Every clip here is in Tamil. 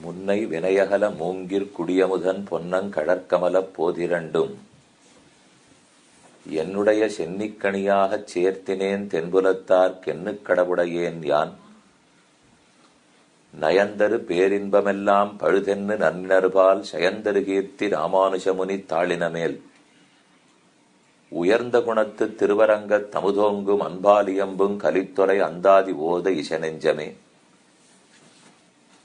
முன்னை வினையகல மூங்கிற் குடியமுதன் பொன்னங் கடற்கமலப் போதிரண்டும் என்னுடைய சென்னிக்கணியாகச் சேர்த்தினேன் தென்புலத்தார்க் கென்னுக் கடவுடையேன் யான் நயந்தரு பேரின்பமெல்லாம் பழுதென்னு நன்னினர்பால் சயந்தரு கீர்த்தி ராமானுஜமுனித் தாளினமேல் உயர்ந்த குணத்துத் திருவரங்கத் தமுதோங்கும் அன்பாலியம்புங் கலித்தொலை அந்தாதி ஓத இசனெஞ்சமே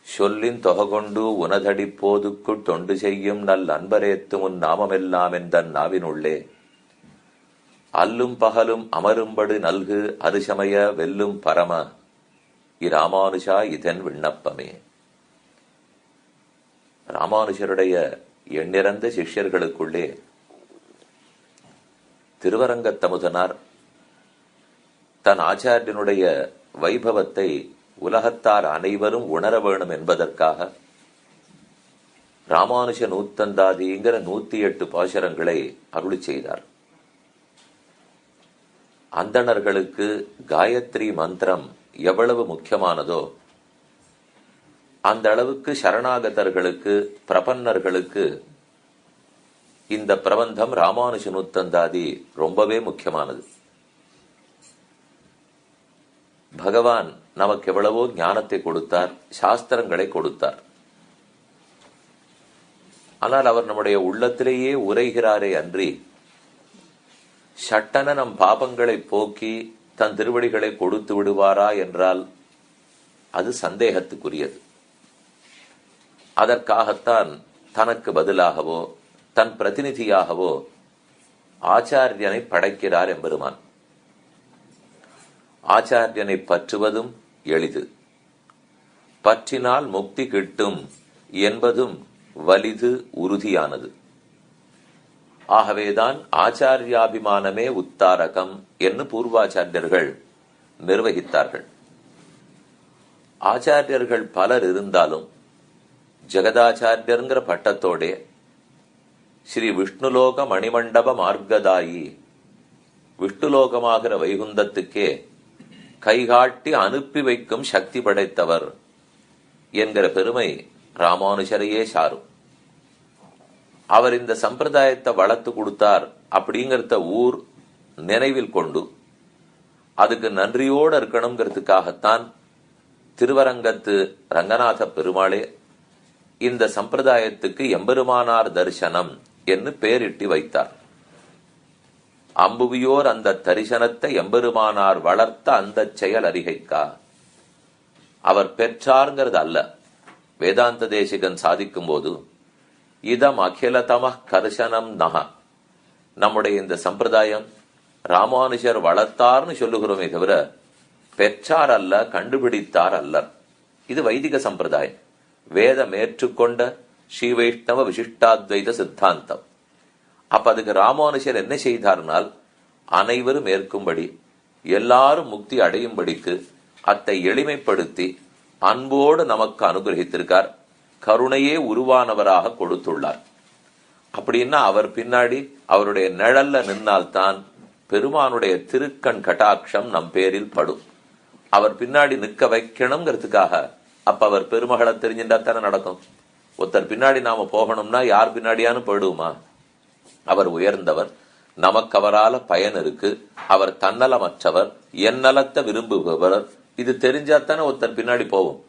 சொல்லின் தொககொண்டு உனதடிப் போதுக்குட் தொண்டு செய்யும் நல் அன்பரேத்து முன் நாமமெல்லாம் எந்தன் நாவினுள்ளே அல்லும் பகலும் அமரும்படு நல்கு அருசமய வெல்லும் பரம இராமானுஜா இதன் விண்ணப்பமே. ராமானுஜருடைய எண்ணிறந்த சிஷ்யர்களுக்குள்ளே திருவரங்கத்தமுதனார் தன் ஆச்சாரியனுடைய வைபவத்தை உலகத்தார் அனைவரும் உணர வேணும் என்பதற்காக ராமானுஜ நூத்தந்தாதிங்கிற 108 பாசுரங்களை அருளி செய்தார். அந்தணர்களுக்கு காயத்ரி மந்திரம் எவ்வளவு முக்கியமானதோ அந்த அளவுக்கு சரணாகதர்களுக்கு பிரபன்னர்களுக்கு இந்த பிரபந்தம் ராமானுஜ நூத்தந்தாதி ரொம்பவே முக்கியமானது. பகவான் நமக்கு எவ்வளவோ ஞானத்தை கொடுத்தார், சாஸ்திரங்களை கொடுத்தார். ஆனால் அவர் நம்முடைய உள்ளத்திலேயே உரைகிறாரே அன்றி சட்டன நம் பாபங்களை போக்கி தன் திருவடிகளை கொடுத்து விடுவாரா என்றால் அது சந்தேகத்துக்குரியது. அதற்காகத்தான் தனக்கு பதிலாகவோ தன் பிரதிநிதியாகவோ ஆச்சாரியனை படைக்கிறார் எம்பெருமான். ஆச்சாரியனை பற்றுவதும் எளிது, பற்றினால் முக்தி கிட்டும் என்பதும் வலிது உறுதியானது. ஆகவேதான் ஆச்சாரியாபிமானமே உத்தாரகம் என்று பூர்வாச்சாரியர்கள் நிர்வகித்தார்கள். ஆச்சாரியர்கள் பலர் இருந்தாலும் ஜெகதாச்சாரியங்கிற பட்டத்தோடே ஸ்ரீ விஷ்ணுலோக மணிமண்டப மார்க்கதாயி விஷ்ணுலோகமாகிற வைகுந்தத்துக்கே கைகாட்டி அனுப்பி வைக்கும் சக்தி படைத்தவர் என்கிற பெருமை ராமானுஜரையே சாரும். அவர் இந்த சம்பிரதாயத்தை வளர்த்து கொடுத்தார் அப்படிங்கறத ஊர் நினைவில் கொண்டு அதுக்கு நன்றியோடு இருக்கணுங்கிறதுக்காகத்தான் திருவரங்கத்து ரங்கநாத பெருமாளே இந்த சம்பிரதாயத்துக்கு எம்பெருமானார் தரிசனம் என்று பெயரிட்டு வைத்தார். அம்புவியோர் அந்த தரிசனத்தை எம்பெருமானார் வளர்த்த அந்த செயல் அறிகைக்கா அவர் பெற்றார்ங்கிறது அல்ல. வேதாந்த தேசிகன் சாதிக்கும் போது இதம் அகிலதம கர்ஷனம் நக, நம்முடைய இந்த சம்பிரதாயம் ராமானுஜர் வளர்த்தார்னு சொல்லுகிறோமே தவிர பெற்றார் அல்ல, கண்டுபிடித்தார் அல்ல. இது வைதிக சம்பிரதாயம், வேதம் ஏற்றுக்கொண்ட ஸ்ரீ வைஷ்ணவ விசிஷ்டாத்வைத சித்தாந்தம். அப்ப அதுக்கு ராமானுஜர் என்ன செய்தார்னால் அனைவரும் ஏற்கும்படி எல்லாரும் முக்தி அடையும்படிக்கு அத்தை எளிமைப்படுத்தி அன்போடு நமக்கு அனுகிரகித்திருக்கார். கருணையே உருவானவராக கொடுத்துள்ளார். அப்படின்னா அவர் பின்னாடி அவருடைய நிழல்ல நின்னால்தான் பெருமானுடைய திருக்கண் கட்டாட்சம் நம் பேரில் படும். அவர் பின்னாடி நிற்க வைக்கணுங்கிறதுக்காக அப்ப அவர் பெருமகளை தெரிஞ்சுட்டா தானே நடக்கும். ஒருத்தர் பின்னாடி நாம போகணும்னா யார் பின்னாடியானு போயிடுவோமா? அவர் உயர்ந்தவர், நமக்கு அவரால பயன் இருக்கு, அவர் தன்னலமற்றவர், எந்நலத்தை விரும்புபவர், இது தெரிஞ்சாத்தானே ஒருத்தர் பின்னாடி போவோம்.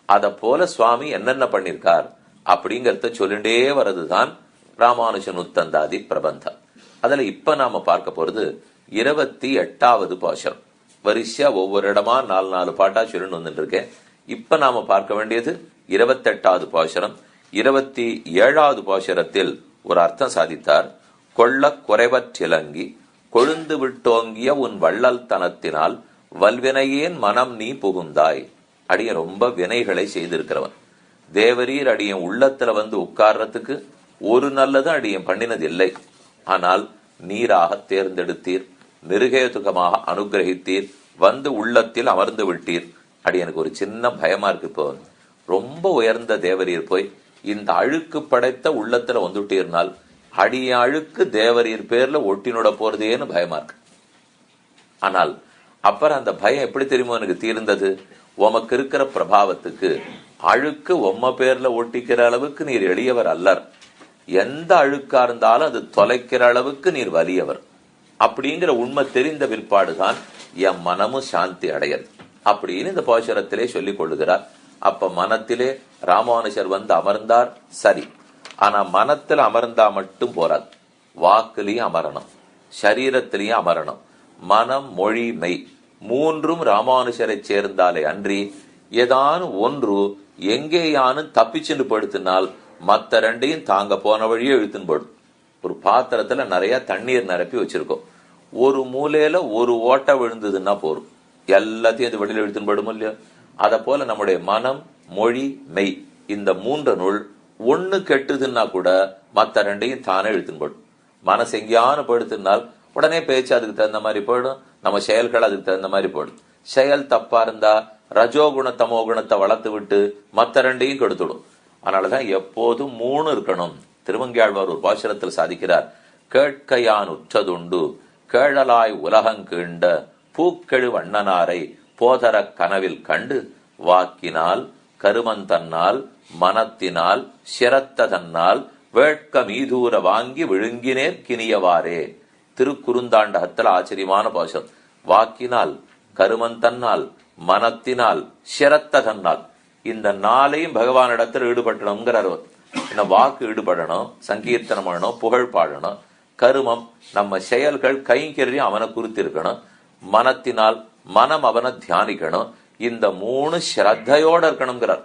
அத போல சுவாமி என்னென்ன பண்ணிருக்கார் அப்படிங்கறத சொல்லிண்டே வரதுதான் ராமானுஜ நூத்தந்தாதி பிரபந்தம். அதுல இப்ப நாம பார்க்க போறது 28வது பாசுரம். வரிசையா ஒவ்வொரு இடமா 4 பாட்டா சொல்லிட்டு வந்துட்டு இருக்கேன். இப்ப நாம பார்க்க வேண்டியது 28வது பாசுரம். 27வது பாசுரத்தில் ஒரு அர்த்தம் சாதித்தார். கொள்ள குறைவற்றிலங்கி கொழுந்து விட்டோங்கிய உன் வள்ளல் தனத்தினால் வல்வினையேன் மனம் நீ புகுந்தாய். அடிய ரொம்ப வினைகளை செய்திருக்கிறவன், தேவரீர் அடியன் உள்ளத்துல வந்து உட்கார்றதுக்கு ஒரு நல்லதும் அடியன் பண்ணினது இல்லை. ஆனால் நீராக தேர்ந்தெடுத்தீர், நிருகேதுகமாக அனுகிரகித்தீர், வந்து உள்ளத்தில் அமர்ந்து விட்டீர். அடியனுக்கு ஒரு சின்ன பயமா இருக்கு. இப்போ ரொம்ப உயர்ந்த தேவரீர் போய் இந்த அழுக்கு படைத்த உள்ளத்துல வந்துட்டீர்னால் அடிய அழுக்கு தேவரீர் பேர்ல ஒட்டினோட போறதேன்னு பயமா இருக்கு. ஆனால் அப்புறம் அந்த பயம் எப்படி தெரியுமோ எனக்கு தீர்ந்தது? உமக்கு இருக்கிற பிரபாவத்துக்கு அழுக்கு உம்ம பேர்ல ஒட்டிக்கிற அளவுக்கு நீர் எளியவர் அல்லர். எந்த அழுக்கா இருந்தாலும் அது தொலைக்கிற அளவுக்கு நீர் வலியவர். அப்படிங்கிற உண்மை தெரிந்த பிற்பாடுதான் என் மனமும் சாந்தி அடையது அப்படின்னு இந்த பாசுரத்திலே சொல்லிக் கொள்ளுகிறார். அப்ப மனத்திலே ராமானுஜர் வந்து அமர்ந்தார், சரி. ஆனா மனத்துல அமர்ந்தா மட்டும் போராது, வாக்குலயும் அமரணும், சரீரத்திலையும் அமரணும். மனம், மொழி, மெய் மூன்றும் ராமானுஜரை சேர்ந்தாலே அன்றி ஏதானு ஒன்று எங்கேயானு தப்பிச்சுன்னு படுத்தினால் மத்த ரெண்டையும் தாங்க போன வழியே இழுத்துன்னு போடும். ஒரு பாத்திரத்துல நிறைய தண்ணீர் நிரப்பி வச்சிருக்கோம், ஒரு மூலையில ஒரு ஓட்டை விழுந்ததுன்னா போரும், எல்லாத்தையும் அது வெளியில இழுத்துன்னு போடும் இல்லையா? அத போல நம்முடைய மனம், மொழி, மெய் இந்த மூன்று நூல் ஒண்ணு கெட்டுதுன்னா கூட மத்த ரெண்டையும் தானே இழுத்துன்னு போடும். மனசு எங்கேயானு படுத்தினால் உடனே பேச்சு அதுக்கு தகுந்த மாதிரி போயிடும், நம்ம செயல்கள் அதுக்கு தகுந்த மாதிரி போயிடும். செயல் தப்பா இருந்தா ரஜோகுண தமோ குணத்தை வளர்த்து விட்டு மத்த ரெண்டையும் கெடுத்துடும். அதனாலதான் எப்போதும் மூணு இருக்கணும். திருமங்கையாழ்வார் ஒரு பாசுரத்தில் சாதிக்கிறார், கேட்கையான் உற்றதுண்டு கேழலாய் உலகங்கீண்ட பூக்கெழு வண்ணனாரை போதர கனவில் கண்டு வாக்கினால் கருமந்தன்னால் மனத்தினால் சிரத்ததன்னால் வேட்க மீதூர வாங்கி விழுங்கினேர் கினியவாரே. திருக்குறுந்தாண்டகத்தில் ஆச்சரியமான பாசுரம். வாக்கினால், கருமந்தன்னால், மனத்தினால், சிரத்ததன்னால் இந்த நாளையும் பகவானிடத்தில் ஈடுபட்டணுங்கிறார். என்ன வாக்கு ஈடுபடணும், சங்கீர்த்தனம் பண்ணணும், புகழ் பாடணும். கருமம் நம்ம செயல்கள் கைங்கரியம் அவனை குறித்து இருக்கணும். மனத்தினால் மனம் அவனை தியானிக்கணும். இந்த மூணு ஸ்ரத்தையோட இருக்கணுங்கிறார்.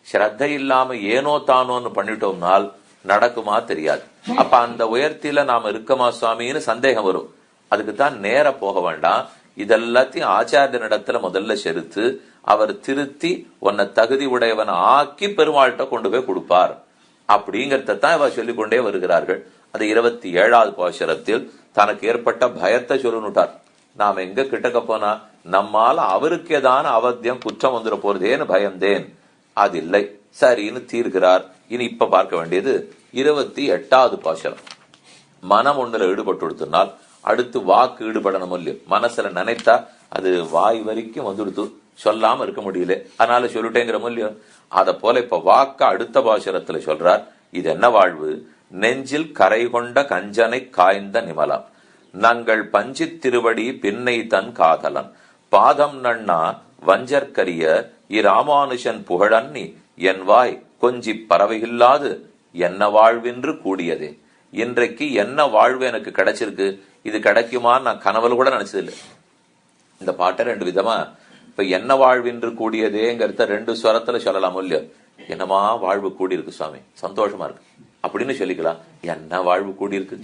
ஸ்ரத்தை இல்லாம ஏனோ தானோன்னு பண்ணிட்டோம்னால் நடக்குமா தெரியாது. அப்ப அந்த உயர்த்தியில நாம இருக்கமா சுவாமின்னு சந்தேகம் வரும். அதுக்குத்தான் நேர போக வேண்டாம். இதெல்லாத்தையும் ஆச்சாரியனிடத்துல முதல்ல செலுத்து, அவர் திருத்தி உன்னை தகுதி உடையவன் ஆக்கி பெருமாள்கிட்ட கொண்டு போய் கொடுப்பார். அப்படிங்கறதான் இவ சொல்லிக்கொண்டே வருகிறார்கள். அது 27வது பாசுரத்தில் தனக்கு ஏற்பட்ட பயத்தை சொல்லுனுட்டார். நாம எங்க கிட்டக்க போனா நம்மால அவருக்கு ஏதான அவத்தியம் குற்றம் வந்துட போறதேன்னு பயந்தேன், அது இல்லை, சரின்னு தீர்க்கிறார். இனி இப்ப பார்க்க வேண்டியது 28வது பாசுரம். மனம் ஒண்ணுல ஈடுபட்டு கொடுத்தனால் அடுத்து வாக்கு ஈடுபடணும் இல்லையோ? மனசுல நினைத்தா அது வாய் வரைக்கும் வந்துடுத்து, சொல்லாம இருக்க முடியல, அதனால சொல்லிட்டேங்கிற இல்லையோ? அத போல இப்ப வாக்க அடுத்த பாசுரத்துல சொல்றார். இது என்ன வாழ்வு? நெஞ்சில் கரை கொண்ட கஞ்சனை காய்ந்த நிமலம் நங்கள் பஞ்சி திருவடி பின்னை தன் காதலன் பாதம் நன்னா வஞ்சற்கரிய இராமானுஷன் புகழன்னி என் வாய் கொஞ்சி பறவையில்லாது என்ன வாழ்வென்று கூடியதே. இன்றைக்கு என்ன வாழ்வு எனக்கு கிடைச்சிருக்கு, இது கிடைக்குமான்னு நான் கனவுல கூட நினைச்சதில்லை. இந்த பாட்டை ரெண்டு விதமா, இப்ப என்ன வாழ்வென்று கூடியதேங்கிறத ரெண்டு ஸ்வரத்துல சொல்லலாம் இல்லையோ? என்னமா வாழ்வு கூடியிருக்கு சுவாமி, சந்தோஷமா இருக்கு அப்படின்னு சொல்லிக்கலாம். என்ன வாழ்வு கூடியிருக்கு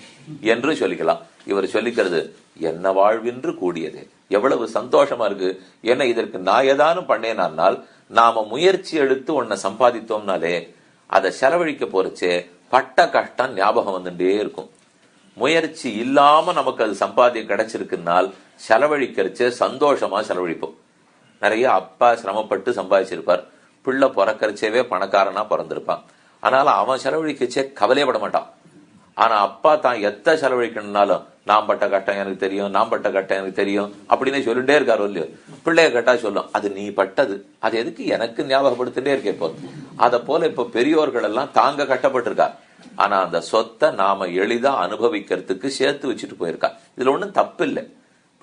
என்று சொல்லிக்கலாம். இவர் சொல்லிக்கிறது என்ன வாழ்வென்று கூடியதே, எவ்வளவு சந்தோஷமா இருக்கு. ஏன்னா இதற்கு நான் ஏதானும் பண்ணேனால், நாம முயற்சி எடுத்து உன்னை சம்பாதித்தோம்னாலே அதை செலவழிக்க போறச்சே பட்ட கஷ்டம் ஞாபகம் வந்துட்டே இருக்கும். முயற்சி இல்லாம நமக்கு அது சம்பாத்தியம் கிடைச்சிருக்குனால் செலவழிக்கிறச்சே சந்தோஷமா செலவழிப்போம். நிறைய அப்பா சிரமப்பட்டு சம்பாதிச்சிருப்பார், பிள்ளை பிறக்கறச்சேவே பணக்காரனா பிறந்திருப்பான். அதனால அவன் செலவழிக்கச்சே கவலையப்பட மாட்டான். ஆனா அப்பா தான் எத்த செலவழிக்கணும்னாலும் நான் பட்ட கட்டம் எனக்கு தெரியும், நான் பட்ட கட்டம் எனக்கு தெரியும் அப்படின்னு சொல்லிட்டே இருக்காரு இல்லையோ? பிள்ளைய கேட்டா சொல்லும், அது நீ பட்டது, அது எதுக்கு எனக்கு ஞாபகப்படுத்திட்டே இருக்கே போது. அத போல இப்ப பெரியோர்கள் எல்லாம் தாங்க கட்டப்பட்டிருக்கார். ஆனா அந்த சொத்தை நாம எளிதா அனுபவிக்கிறதுக்கு சேர்த்து வச்சுட்டு போயிருக்கா. இதுல ஒண்ணும் தப்பு இல்லை.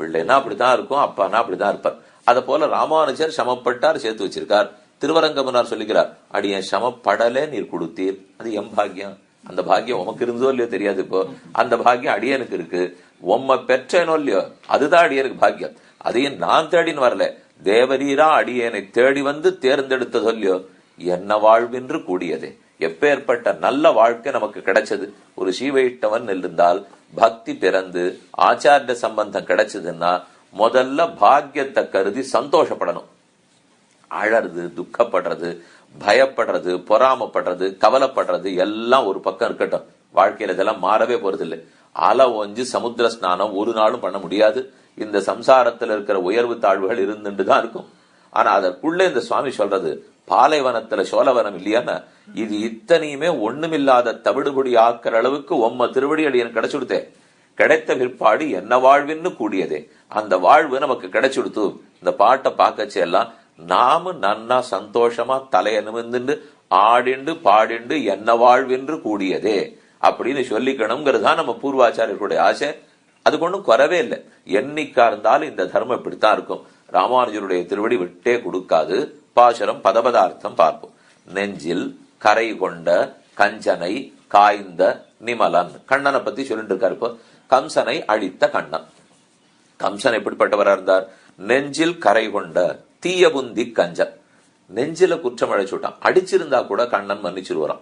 பிள்ளைன்னா அப்படித்தான் இருக்கும், அப்பானா அப்படிதான் இருப்பார். அத போல ராமானுஜர் சமப்பட்டார், சேர்த்து வச்சிருக்கார். திருவரங்கமனார் சொல்லிக்கிறார், அடியன் சமப்படலே நீர் கொடுத்தீர், அது எம் பாக்கியம். அந்த பாக்கியம் உமக்கு இருந்ததோ இல்லையோ தெரியாது, இப்போ அந்த பாக்கியம் அடியனுக்கு இருக்கு. உம்ம பெற்றேனோ இல்லையோ, அதுதான் அடியனுக்கு பாக்கியம். அதையும் நான் தேடின்னு வரல, தேவரீரா அடியனை தேடி வந்து தேர்ந்தெடுத்ததோ இல்லையோ. என்ன வாழ்வென்று கூடியதே. எப்பேற்பட்ட நல்ல வாழ்க்கை நமக்கு கிடைச்சது. ஒரு சீவையிட்டவன் இருந்தால் பக்தி பிறந்து ஆச்சாரிய சம்பந்தம் கிடைச்சதுன்னா முதல்ல பாக்கியத்தை கருதி சந்தோஷப்படணும். அழறது, துக்கப்படுறது, பயப்படுறது, பொறாமப்படுறது, கவலைப்படுறது எல்லாம் ஒரு பக்கம் இருக்கட்டும். வாழ்க்கையில இதெல்லாம் மாறவே போறது இல்லை. அலை ஒஞ்சு சமுத்திர ஸ்நானம் ஒரு நாளும் பண்ண முடியாது. இந்த சம்சாரத்துல இருக்கிற உயர்வு தாழ்வுகள் இருந்துட்டு தான் இருக்கும். ஆனா அதற்குள்ள இந்த சுவாமி சொல்றது, பாலைவனத்துல சோழவனம் இல்லையானா, இது இத்தனையுமே ஒண்ணுமில்லாத தவிடுபொடி ஆக்கிற அளவுக்கு உம்ம திருவடி அடியன் கிடைச்சுடுத்தே. கிடைத்த பிற்பாடு என்ன வாழ்வின்னு கூடியதே. அந்த வாழ்வு நமக்கு கிடைச்சுடுத்து. இந்த பாட்டை பார்க்கச்சே எல்லாம் நாம நன்னா சந்தோஷமா தலைய நிமிர்ந்துண்டு ஆடிண்டு பாடிண்டு என்ன வாழ்வென்று கூடியதே அப்படின்னு சொல்லிக்கணுங்கிறது தான் நம்ம பூர்வாச்சாரியர்களுடைய ஆசை. அதுக்கு ஒன்றும் குறவே இல்லை. என்னைக்கா இருந்தாலும் இந்த தர்மம் இப்படித்தான் இருக்கும். ராமானுஜருடைய திருவடி விட்டே கொடுக்காது. பாசுரம் பதபதார்த்தம் பார்ப்போம். நெஞ்சில் கரை கொண்ட கஞ்சனை காய்ந்த நிமலன். கண்ணனை பத்தி சொல்லிட்டு இருக்காரு. இப்போ கம்சனை அழித்த கண்ணன். கம்சன் எப்படிப்பட்டவரா இருந்தார்? நெஞ்சில் கரை கொண்ட தீய புந்தி கஞ்சன். நெஞ்சில குற்றம் அழைச்சுட்டான். அடிச்சிருந்தா கூட கண்ணன் மன்னிச்சிருவான்.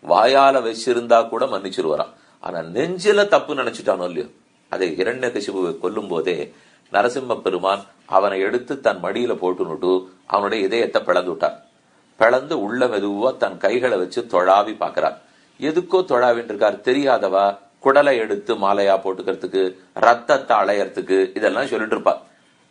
வாயால வச்சிருந்தா கூட மன்னிச்சிருவான். ஆனா நெஞ்சில தப்பு நினைச்சுட்டானோ இல்லையோ, அதை ஹிரண்யகசிபுவை கொல்லும் போதே நரசிம்ம பெருமான் அவனை எடுத்து தன் மடியில போட்டுனுட்டு அவனுடைய இதயத்தை பிளந்து விட்டார். பிளந்து உள்ள மெதுவா தன் கைகளை வச்சு தொழாவி பாக்குறார். எதுக்கோ தொழாவின்னு இருக்கார். தெரியாதவா குடலை எடுத்து மாலையா போட்டுக்கிறதுக்கு, ரத்தத்தை அலையறதுக்கு, இதெல்லாம் சொல்லிட்டு இருப்பார்.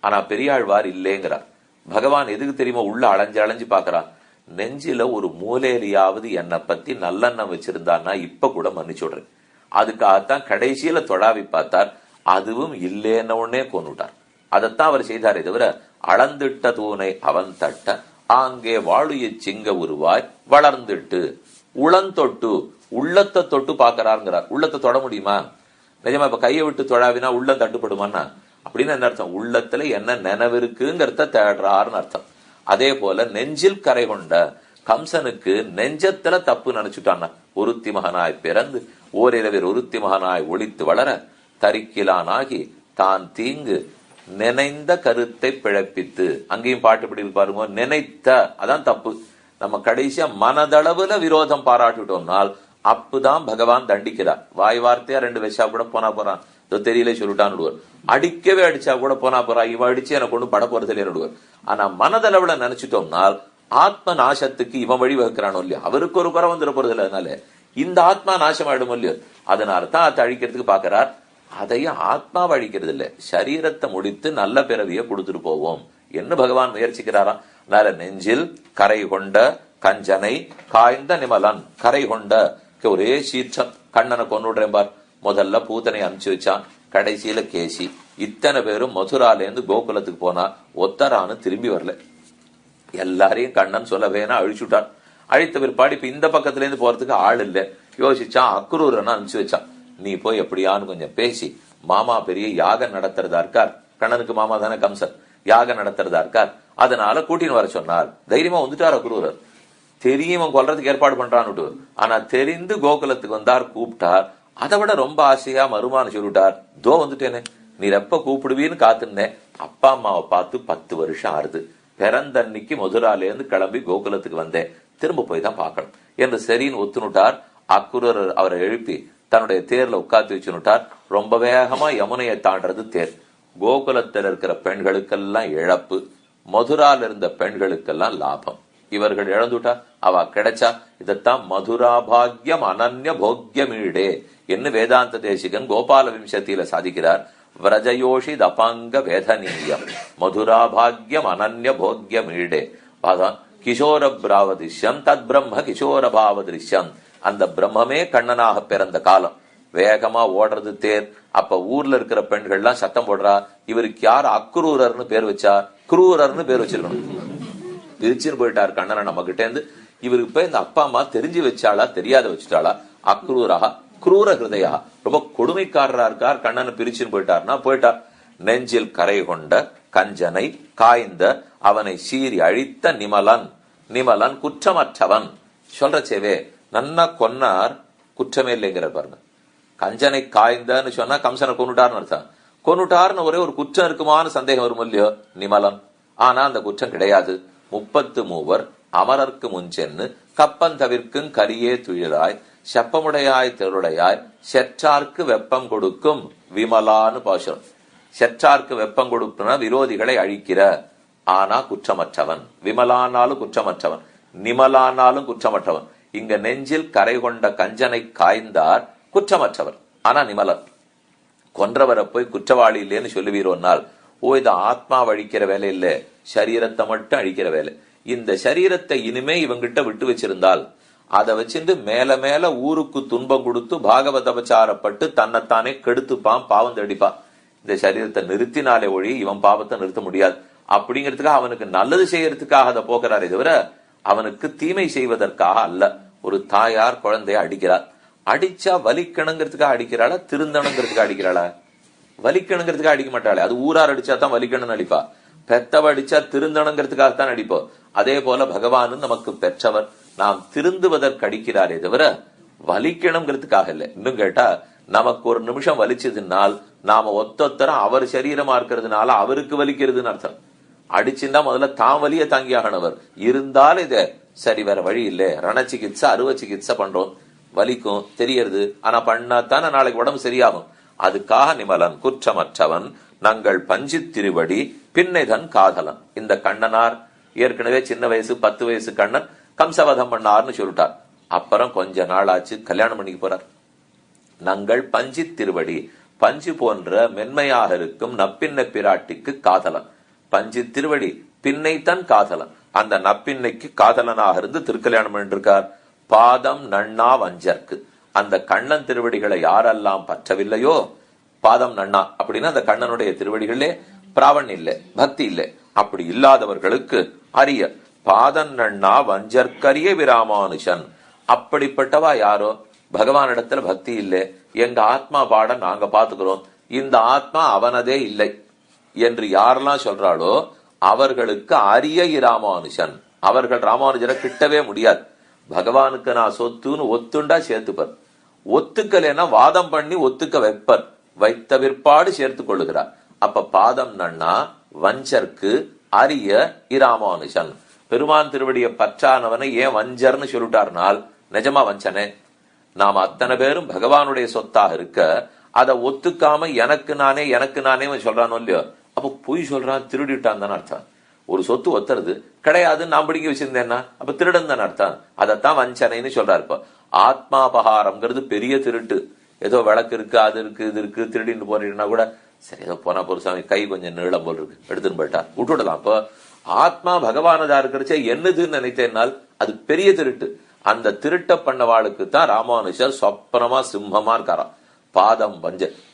ஆனா பெரியாழ்வார் இல்லேங்கிறார். பகவான் எதுக்கு தெரியுமா உள்ள அலைஞ்சு அலைஞ்சு பாக்குறான்? நெஞ்சில ஒரு மூலையிலாவது என்னை பத்தி நல்லெண்ணம் வச்சிருந்தான்னா இப்ப கூட மன்னிச்சு விடுறேன். அதுக்காகத்தான் கடைசியில தொழாவி பார்த்தார். அதுவும் இல்லேன்ன உடனே கொண்டுட்டார். அதைத்தான் அவர் செய்தாரே தவிர அளந்திட்ட தூணை அவன் தட்ட ஆங்கே வாழுய சிங்க உருவாய் வளர்ந்துட்டு உளந்தொட்டு உள்ளத்தை தொட்டு பாக்கிறாருங்கிறார். உள்ளத்தை தொட முடியுமா? நிஜமா இப்ப கையை விட்டு தொழாவினா உள்ளம் தட்டுப்படுமான்னா அப்படின்னு என்ன அர்த்தம்? உள்ளத்துல என்ன நினைவிருக்குங்கிறத தேடுறாருன்னு அர்த்தம். அதே போல நெஞ்சில் கரை கொண்ட கம்சனுக்கு நெஞ்சத்துல தப்பு நினைச்சுட்டான். ஒருத்தி மகனாய் பிறந்து ஓரிரவில் ஒருத்தி மகனாய் ஒளித்து வளர தரிக்கிலானாகி தான் தீங்கு நினைந்த கருத்தை பிழப்பித்து. அங்கேயும் பாட்டு பிடி பாருங்க. நினைத்த அதான் தப்பு. நம்ம கடைசியா மனதளவுல விரோதம் பாராட்டிட்டோம்னால் அப்புதான் பகவான் தண்டிக்கிறார். வாய் வார்த்தையா ரெண்டு வச்சா கூட போனா போறான், தெரியல சொல்லிட்டான்னு. அடிக்கவே அடிச்சா கூட போனா போறான், இவன் அடிச்சு எனக்கு ஒண்ணு பட போறது இல்லைன்னு. ஆனா மனதளவுல நினைச்சிட்டோம்னால் ஆத்ம நாசத்துக்கு இவன் வழி வகுக்கிறானோ இல்லையா, அவருக்கு ஒரு குறை வந்துட போறது இல்லை. அதனால இந்த ஆத்மா நாசம் ஆயிடும் இல்லையோ, அதனால தான் அதை அழிக்கிறதுக்கு பாக்குறார். அதையும் ஆத்மாவை அழிக்கிறது இல்லை, சரீரத்தை முடித்து நல்ல பிறவிய கொடுத்துட்டு போவோம் என்று பகவான் முயற்சிக்கிறாராம். அதனால நெஞ்சில் கரை கொண்ட கஞ்சனை காய்ந்த நிமலன். கரை கொண்ட ஒரே சீற்றம். கண்ணனை கொண்டுடுறேன் பார். முதல்ல பூத்தனை அனுப்பிச்சு வச்சான், கடைசியில கேசி. இத்தனை பேரும் மதுராலேருந்து கோகுலத்துக்கு போனா ஒத்தரானு திரும்பி வரல. எல்லாரையும் கண்ணன் சொல்லவேனா அழிச்சுட்டான். அழித்த பிற்பாடு இப்ப இந்த பக்கத்துல இருந்து போறதுக்கு ஆள் இல்ல. யோசிச்சான், அக்ரூரனை அனுப்பிச்சு வச்சான். நீ போய் எப்படியான்னு கொஞ்சம் பேசி மாமா பெரிய யாகம் நடத்துறதா இருக்கார். கண்ணனுக்கு மாமா தானே கம்சன். யாகம் நடத்துறதா இருக்கார், அதனால கூட்டின்னு வர சொன்னார். தைரியமா வந்துட்டார் அக்ரூரர். தெரியும் கொல்றதுக்கு ஏற்பாடு பண்றான்னு. ஆனா தெரிந்து கோகுலத்துக்கு வந்தார், கூப்பிட்டார். அதை விட ரொம்ப ஆசையா மருமான்னு சொல்லிட்டார். தோ வந்துட்டேனே, நீ எப்ப கூப்பிடுவீன்னு காத்துனேன். அப்பா அம்மாவை பார்த்து 10 வருஷம் ஆறுது. பிறந்தன்னைக்கு மதுரால இருந்து கிளம்பி கோகுலத்துக்கு வந்தேன், திரும்ப போய் தான் பார்க்கணும் என்று சரின்னு ஒத்துனுட்டார். அக்குரர் அவரை எழுப்பி தன்னுடைய தேர்ல உட்காந்து வச்சுனுட்டார். ரொம்ப வேகமா யமுனையை தாண்டறது தேர். கோகுலத்தில் இருக்கிற பெண்களுக்கெல்லாம் இழப்பு, மதுரால இருந்த பெண்களுக்கெல்லாம் லாபம். இவர்கள் இழந்துட்டா அவ கிடைச்சா. இதத்தான் மதுராபாகியம் அனன்ய போக்யமீடே என்று வேதாந்த தேசிகன் கோபால விம்சத்தியில சாதிக்கிறார். விரஜயோஷி தபாங்க வேதனீயம் மதுராபாகியம் அனன்ய போக்யமீடே. கிஷோர பிராவதிஷ்யம் தத் பிரம்ம கிஷோர பாவதிருஷ்யம். அந்த பிரம்மமே கண்ணனாக பிறந்த காலம். வேகமா ஓடுறது தேர். அப்ப ஊர்ல இருக்கிற பெண்கள்லாம் சத்தம் போடுறா, இவருக்கு யார் அக்ரூரர்னு பேர் வச்சா? குரூரர்னு பேர் வச்சிருக்கணும். பிரிச்சுன்னு போயிட்டார் கண்ணனை நம்ம கிட்ட இருந்து. இவருக்கு போய் இந்த அப்பா அம்மா தெரிஞ்சு வச்சாளா தெரியாத வச்சுட்டாளா? அக்ரூரா குரூர ஹிருதயா, ரொம்ப கொடுமைக்காரரா இருக்கார். கண்ணனை பிரிச்சுன்னு போயிட்டார்னா போயிட்டார். நெஞ்சில் கரை கொண்ட கஞ்சனை காய்ந்த அவனை சீறி அழித்த நிமலன். நிமலன் குற்றமற்றவன். சொல்ற சேவே நன்னா கொன்னார், குற்றமே இல்லைங்கிற பாருங்க. கஞ்சனை காய்ந்தன்னு சொன்னா கம்சனை கொண்டுட்டார்னு அர்த்தம். கொண்டுட்டார்னு ஒரே ஒரு குற்றம் இருக்குமான்னு சந்தேகம் வரும் இல்லையோ நிமலன். ஆனா அந்த குற்றம் கிடையாது. 33 அமரர்க்கு முன்சென்னு கப்பந்தவிர்க்கும் கரியே துயிலாய் செப்பமுடையாய் தெருடையாய் செற்றார்க்கு வெப்பம் கொடுக்கும் விமலான்னு பாசுரம். செற்றார்க்கு வெப்பம் கொடுக்கும்னா விரோதிகளை அழிக்கிற. ஆனா குற்றமற்றவன். விமலானாலும் குற்றமற்றவன், நிமலானாலும் குற்றமற்றவன். இங்க நெஞ்சில் கரை கொண்ட கஞ்சனை காய்ந்தார், குற்றமற்றவர். ஆனா நிமலன். கொன்றவரை போய் குற்றவாளி இல்லைன்னு சொல்லுவீரோன்னால், ஓ இது ஆத்மா அழிக்கிற வேலை இல்ல, சரீரத்தை மட்டும் அழிக்கிற வேலை. இந்த சரீரத்தை இனிமே இவங்கிட்ட விட்டு வச்சிருந்தால் அதை வச்சிருந்து மேல மேல ஊருக்கு துன்பம் கொடுத்து பாகவத அபச்சாரப்பட்டு தன்னைத்தானே கெடுத்துப்பான், பாவம் தடிப்பான். இந்த சரீரத்தை நிறுத்தினாலே ஒழி இவன் பாவத்தை நிறுத்த முடியாது. அப்படிங்கிறதுக்காக அவனுக்கு நல்லது செய்யறதுக்காக அதை போக்குறாரே தவிர அவனுக்கு தீமை செய்வதற்காக அல்ல. ஒரு தாயார் குழந்தைய அடிக்கிறார், அடிச்சா வலிக்கணுங்கிறதுக்காக அடிக்கிறாளா, திருந்தணுங்கிறதுக்காக அடிக்கிறாளா? வலிக்கணுங்கிறதுக்காக அடிக்க மாட்டாளே. அது ஊரார் அடிச்சா தான் வலிக்கணும்னு அடிப்பா, பெத்தவ அடிச்சா திருந்தணுங்கிறதுக்காகத்தான் அடிப்போம். அதே போல பகவானும் நமக்கு பெற்றவர், நாம் திருந்துவதற்கு அடிக்கிறாரே தவிர வலிக்கணுங்கிறதுக்காக இல்லை. இன்னும் கேட்டா நமக்கு ஒரு நிமிஷம் வலிச்சதுனால் நாம ஒத்தொத்தரம் அவர் சரீரமா இருக்கிறதுனால அவருக்கு வலிக்கிறதுன்னு அர்த்தம். அடிச்சுன்னா முதல்ல தான் வலிய தாங்கியாகனவர் இருந்தால் இத சரி வேற வழி இல்லை, ரண சிகிச்சை அறுவை சிகிச்சை பண்றோம், வலிக்கும் தெரியறது, ஆனா பண்ணாத்தானே நாளைக்கு உடம்பு சரியாகும். அதுக்காக நிமலன் குற்றமற்றவன் நங்கள் பஞ்சு திருவடி பின்னைதன் காதலன். இந்த கண்ணனார் ஏற்கனவே சின்ன வயசு 10 வயசு கண்ணன் கம்சவதம் பண்ணார்னு சொல்லிட்டார். அப்புறம் கொஞ்ச நாள் ஆச்சு கல்யாணம் பண்ணிக்க போறார். நங்கள் பஞ்சு திருவடி, பஞ்சு போன்ற மென்மையாக இருக்கும் நப்பின்ன பிராட்டிக்கு காதலன். பஞ்சு திருவடி பின்னைத்தன் காதலன், அந்த நப்பின்னைக்கு காதலனாக இருந்து திருக்கல்யாணம் பண்ணிருக்கார். பாதம் நன்னா வஞ்சர்க்கு, அந்த கண்ணன் திருவடிகளை யாரெல்லாம் பற்றவில்லையோ, பாதம் நன்னா அப்படின்னா அந்த கண்ணனுடைய திருவடிகளே பிராவண் இல்லை, பக்தி இல்லை, அப்படி இல்லாதவர்களுக்கு அரிய பாதம் நன்னா வஞ்சர்க்கரிய விராமானுஷன். அப்படிப்பட்டவா யாரோ பகவானிடத்துல பக்தி இல்லை, எங்க ஆத்மா பாட நாங்க பாத்துக்கிறோம், இந்த ஆத்மா அவனதே இல்லை என்று யாரெல்லாம் சொல்றாளோ அவர்களுக்கு அரிய இராமானுஷன். அவர்கள் ராமானுஜரை கிட்டவே முடியாது. பகவானுக்கு நான் சொத்துன்னு ஒத்துண்டா சேர்த்துப்பர், ஒத்துக்கலைன்னா வாதம் பண்ணி ஒத்துக்க வைப்பர், வைத்த பிற்பாடு சேர்த்து கொள்ளுகிறார். அப்ப பாதம் நன்னா வஞ்சர்க்கு அரிய இராமானுஷன். பெருமான் திருவடியை பற்றானவனை ஏன் வஞ்சர்னு சொல்லிட்டார்னால் நிஜமா வஞ்சனே. நாம் அத்தனை பேரும் பகவானுடைய சொத்தாக இருக்க அதை ஒத்துக்காம எனக்கு நானே சொல்றானோ இல்லையோ, அப்ப பொய் சொல்றான், திருடிட்டான் தானே அர்த்தம். ஒரு சொத்து ஒத்துறது கிடையாது நான் பிடிக்க வச்சிருந்தேன்னா அப்ப திருடன் தானே அர்த்தம். அதைத்தான் வஞ்சனைன்னு சொல்றாரு. இப்ப ஆத்மாபகாரம்ங்கிறது பெரிய திருட்டு. ஏதோ விளக்கு இருக்கு, அது இருக்கு, இது இருக்கு, திருடின்னு போறீங்கன்னா கூட சரி ஏதோ போனா பொருசாமி கை கொஞ்சம் நீளம் போல் இருக்கு எடுத்துன்னு போயிட்டா விட்டுடலாம். இப்போ ஆத்மா பகவானதா இருக்கிறச்சே என்னதுன்னு நினைத்தேன்னால் அது பெரிய திருட்டு. அந்த திருட்ட பண்ணவாளுக்கு தான் ராமானுஷர் சொப்பனமா சிம்மமா இருக்காராம்.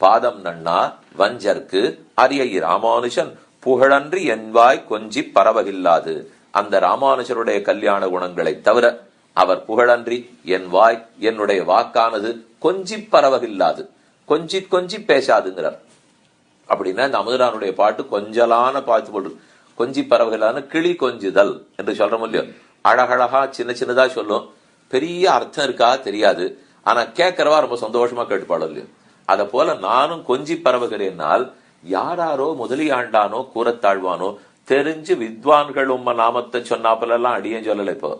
பாதம் நன்னா வஞ்சர்க்கு அரிய ராமானுஷன் புகழன்றி என்வாய் கொஞ்சி பரவகில்லாது. அந்த ராமானுஷருடைய கல்யாண குணங்களை தவிர அவர் புகழன்றி என் வாய் என்னுடைய வாக்கானது கொஞ்சி பரவகில்லாது, கொஞ்சி பேசாதுங்கிறார். அப்படின்னா இந்த அமுதரானுடைய பாட்டு கொஞ்சலான பாட்டு போட்டு கொஞ்சி பரவகில்லான்னு கிளி கொஞ்சுதல் என்று சொல்றோம் இல்லையோ. அழகழகா சின்னதா சொல்லும், பெரிய அர்த்தம் இருக்கா தெரியாது, ஆனா கேட்கறவா ரொம்ப சந்தோஷமா கேட்டுப்பாடும் இல்லையோ. அத போல நானும் கொஞ்சி பரவுகிறேன்னால் யாராரோ முதலியாண்டானோ கூறத்தாழ்வானோ தெரிஞ்சு வித்வான்கள் உம்ம நாமத்தை சொன்னாப்பெல்லாம் அடியே சொல்லல. இப்போ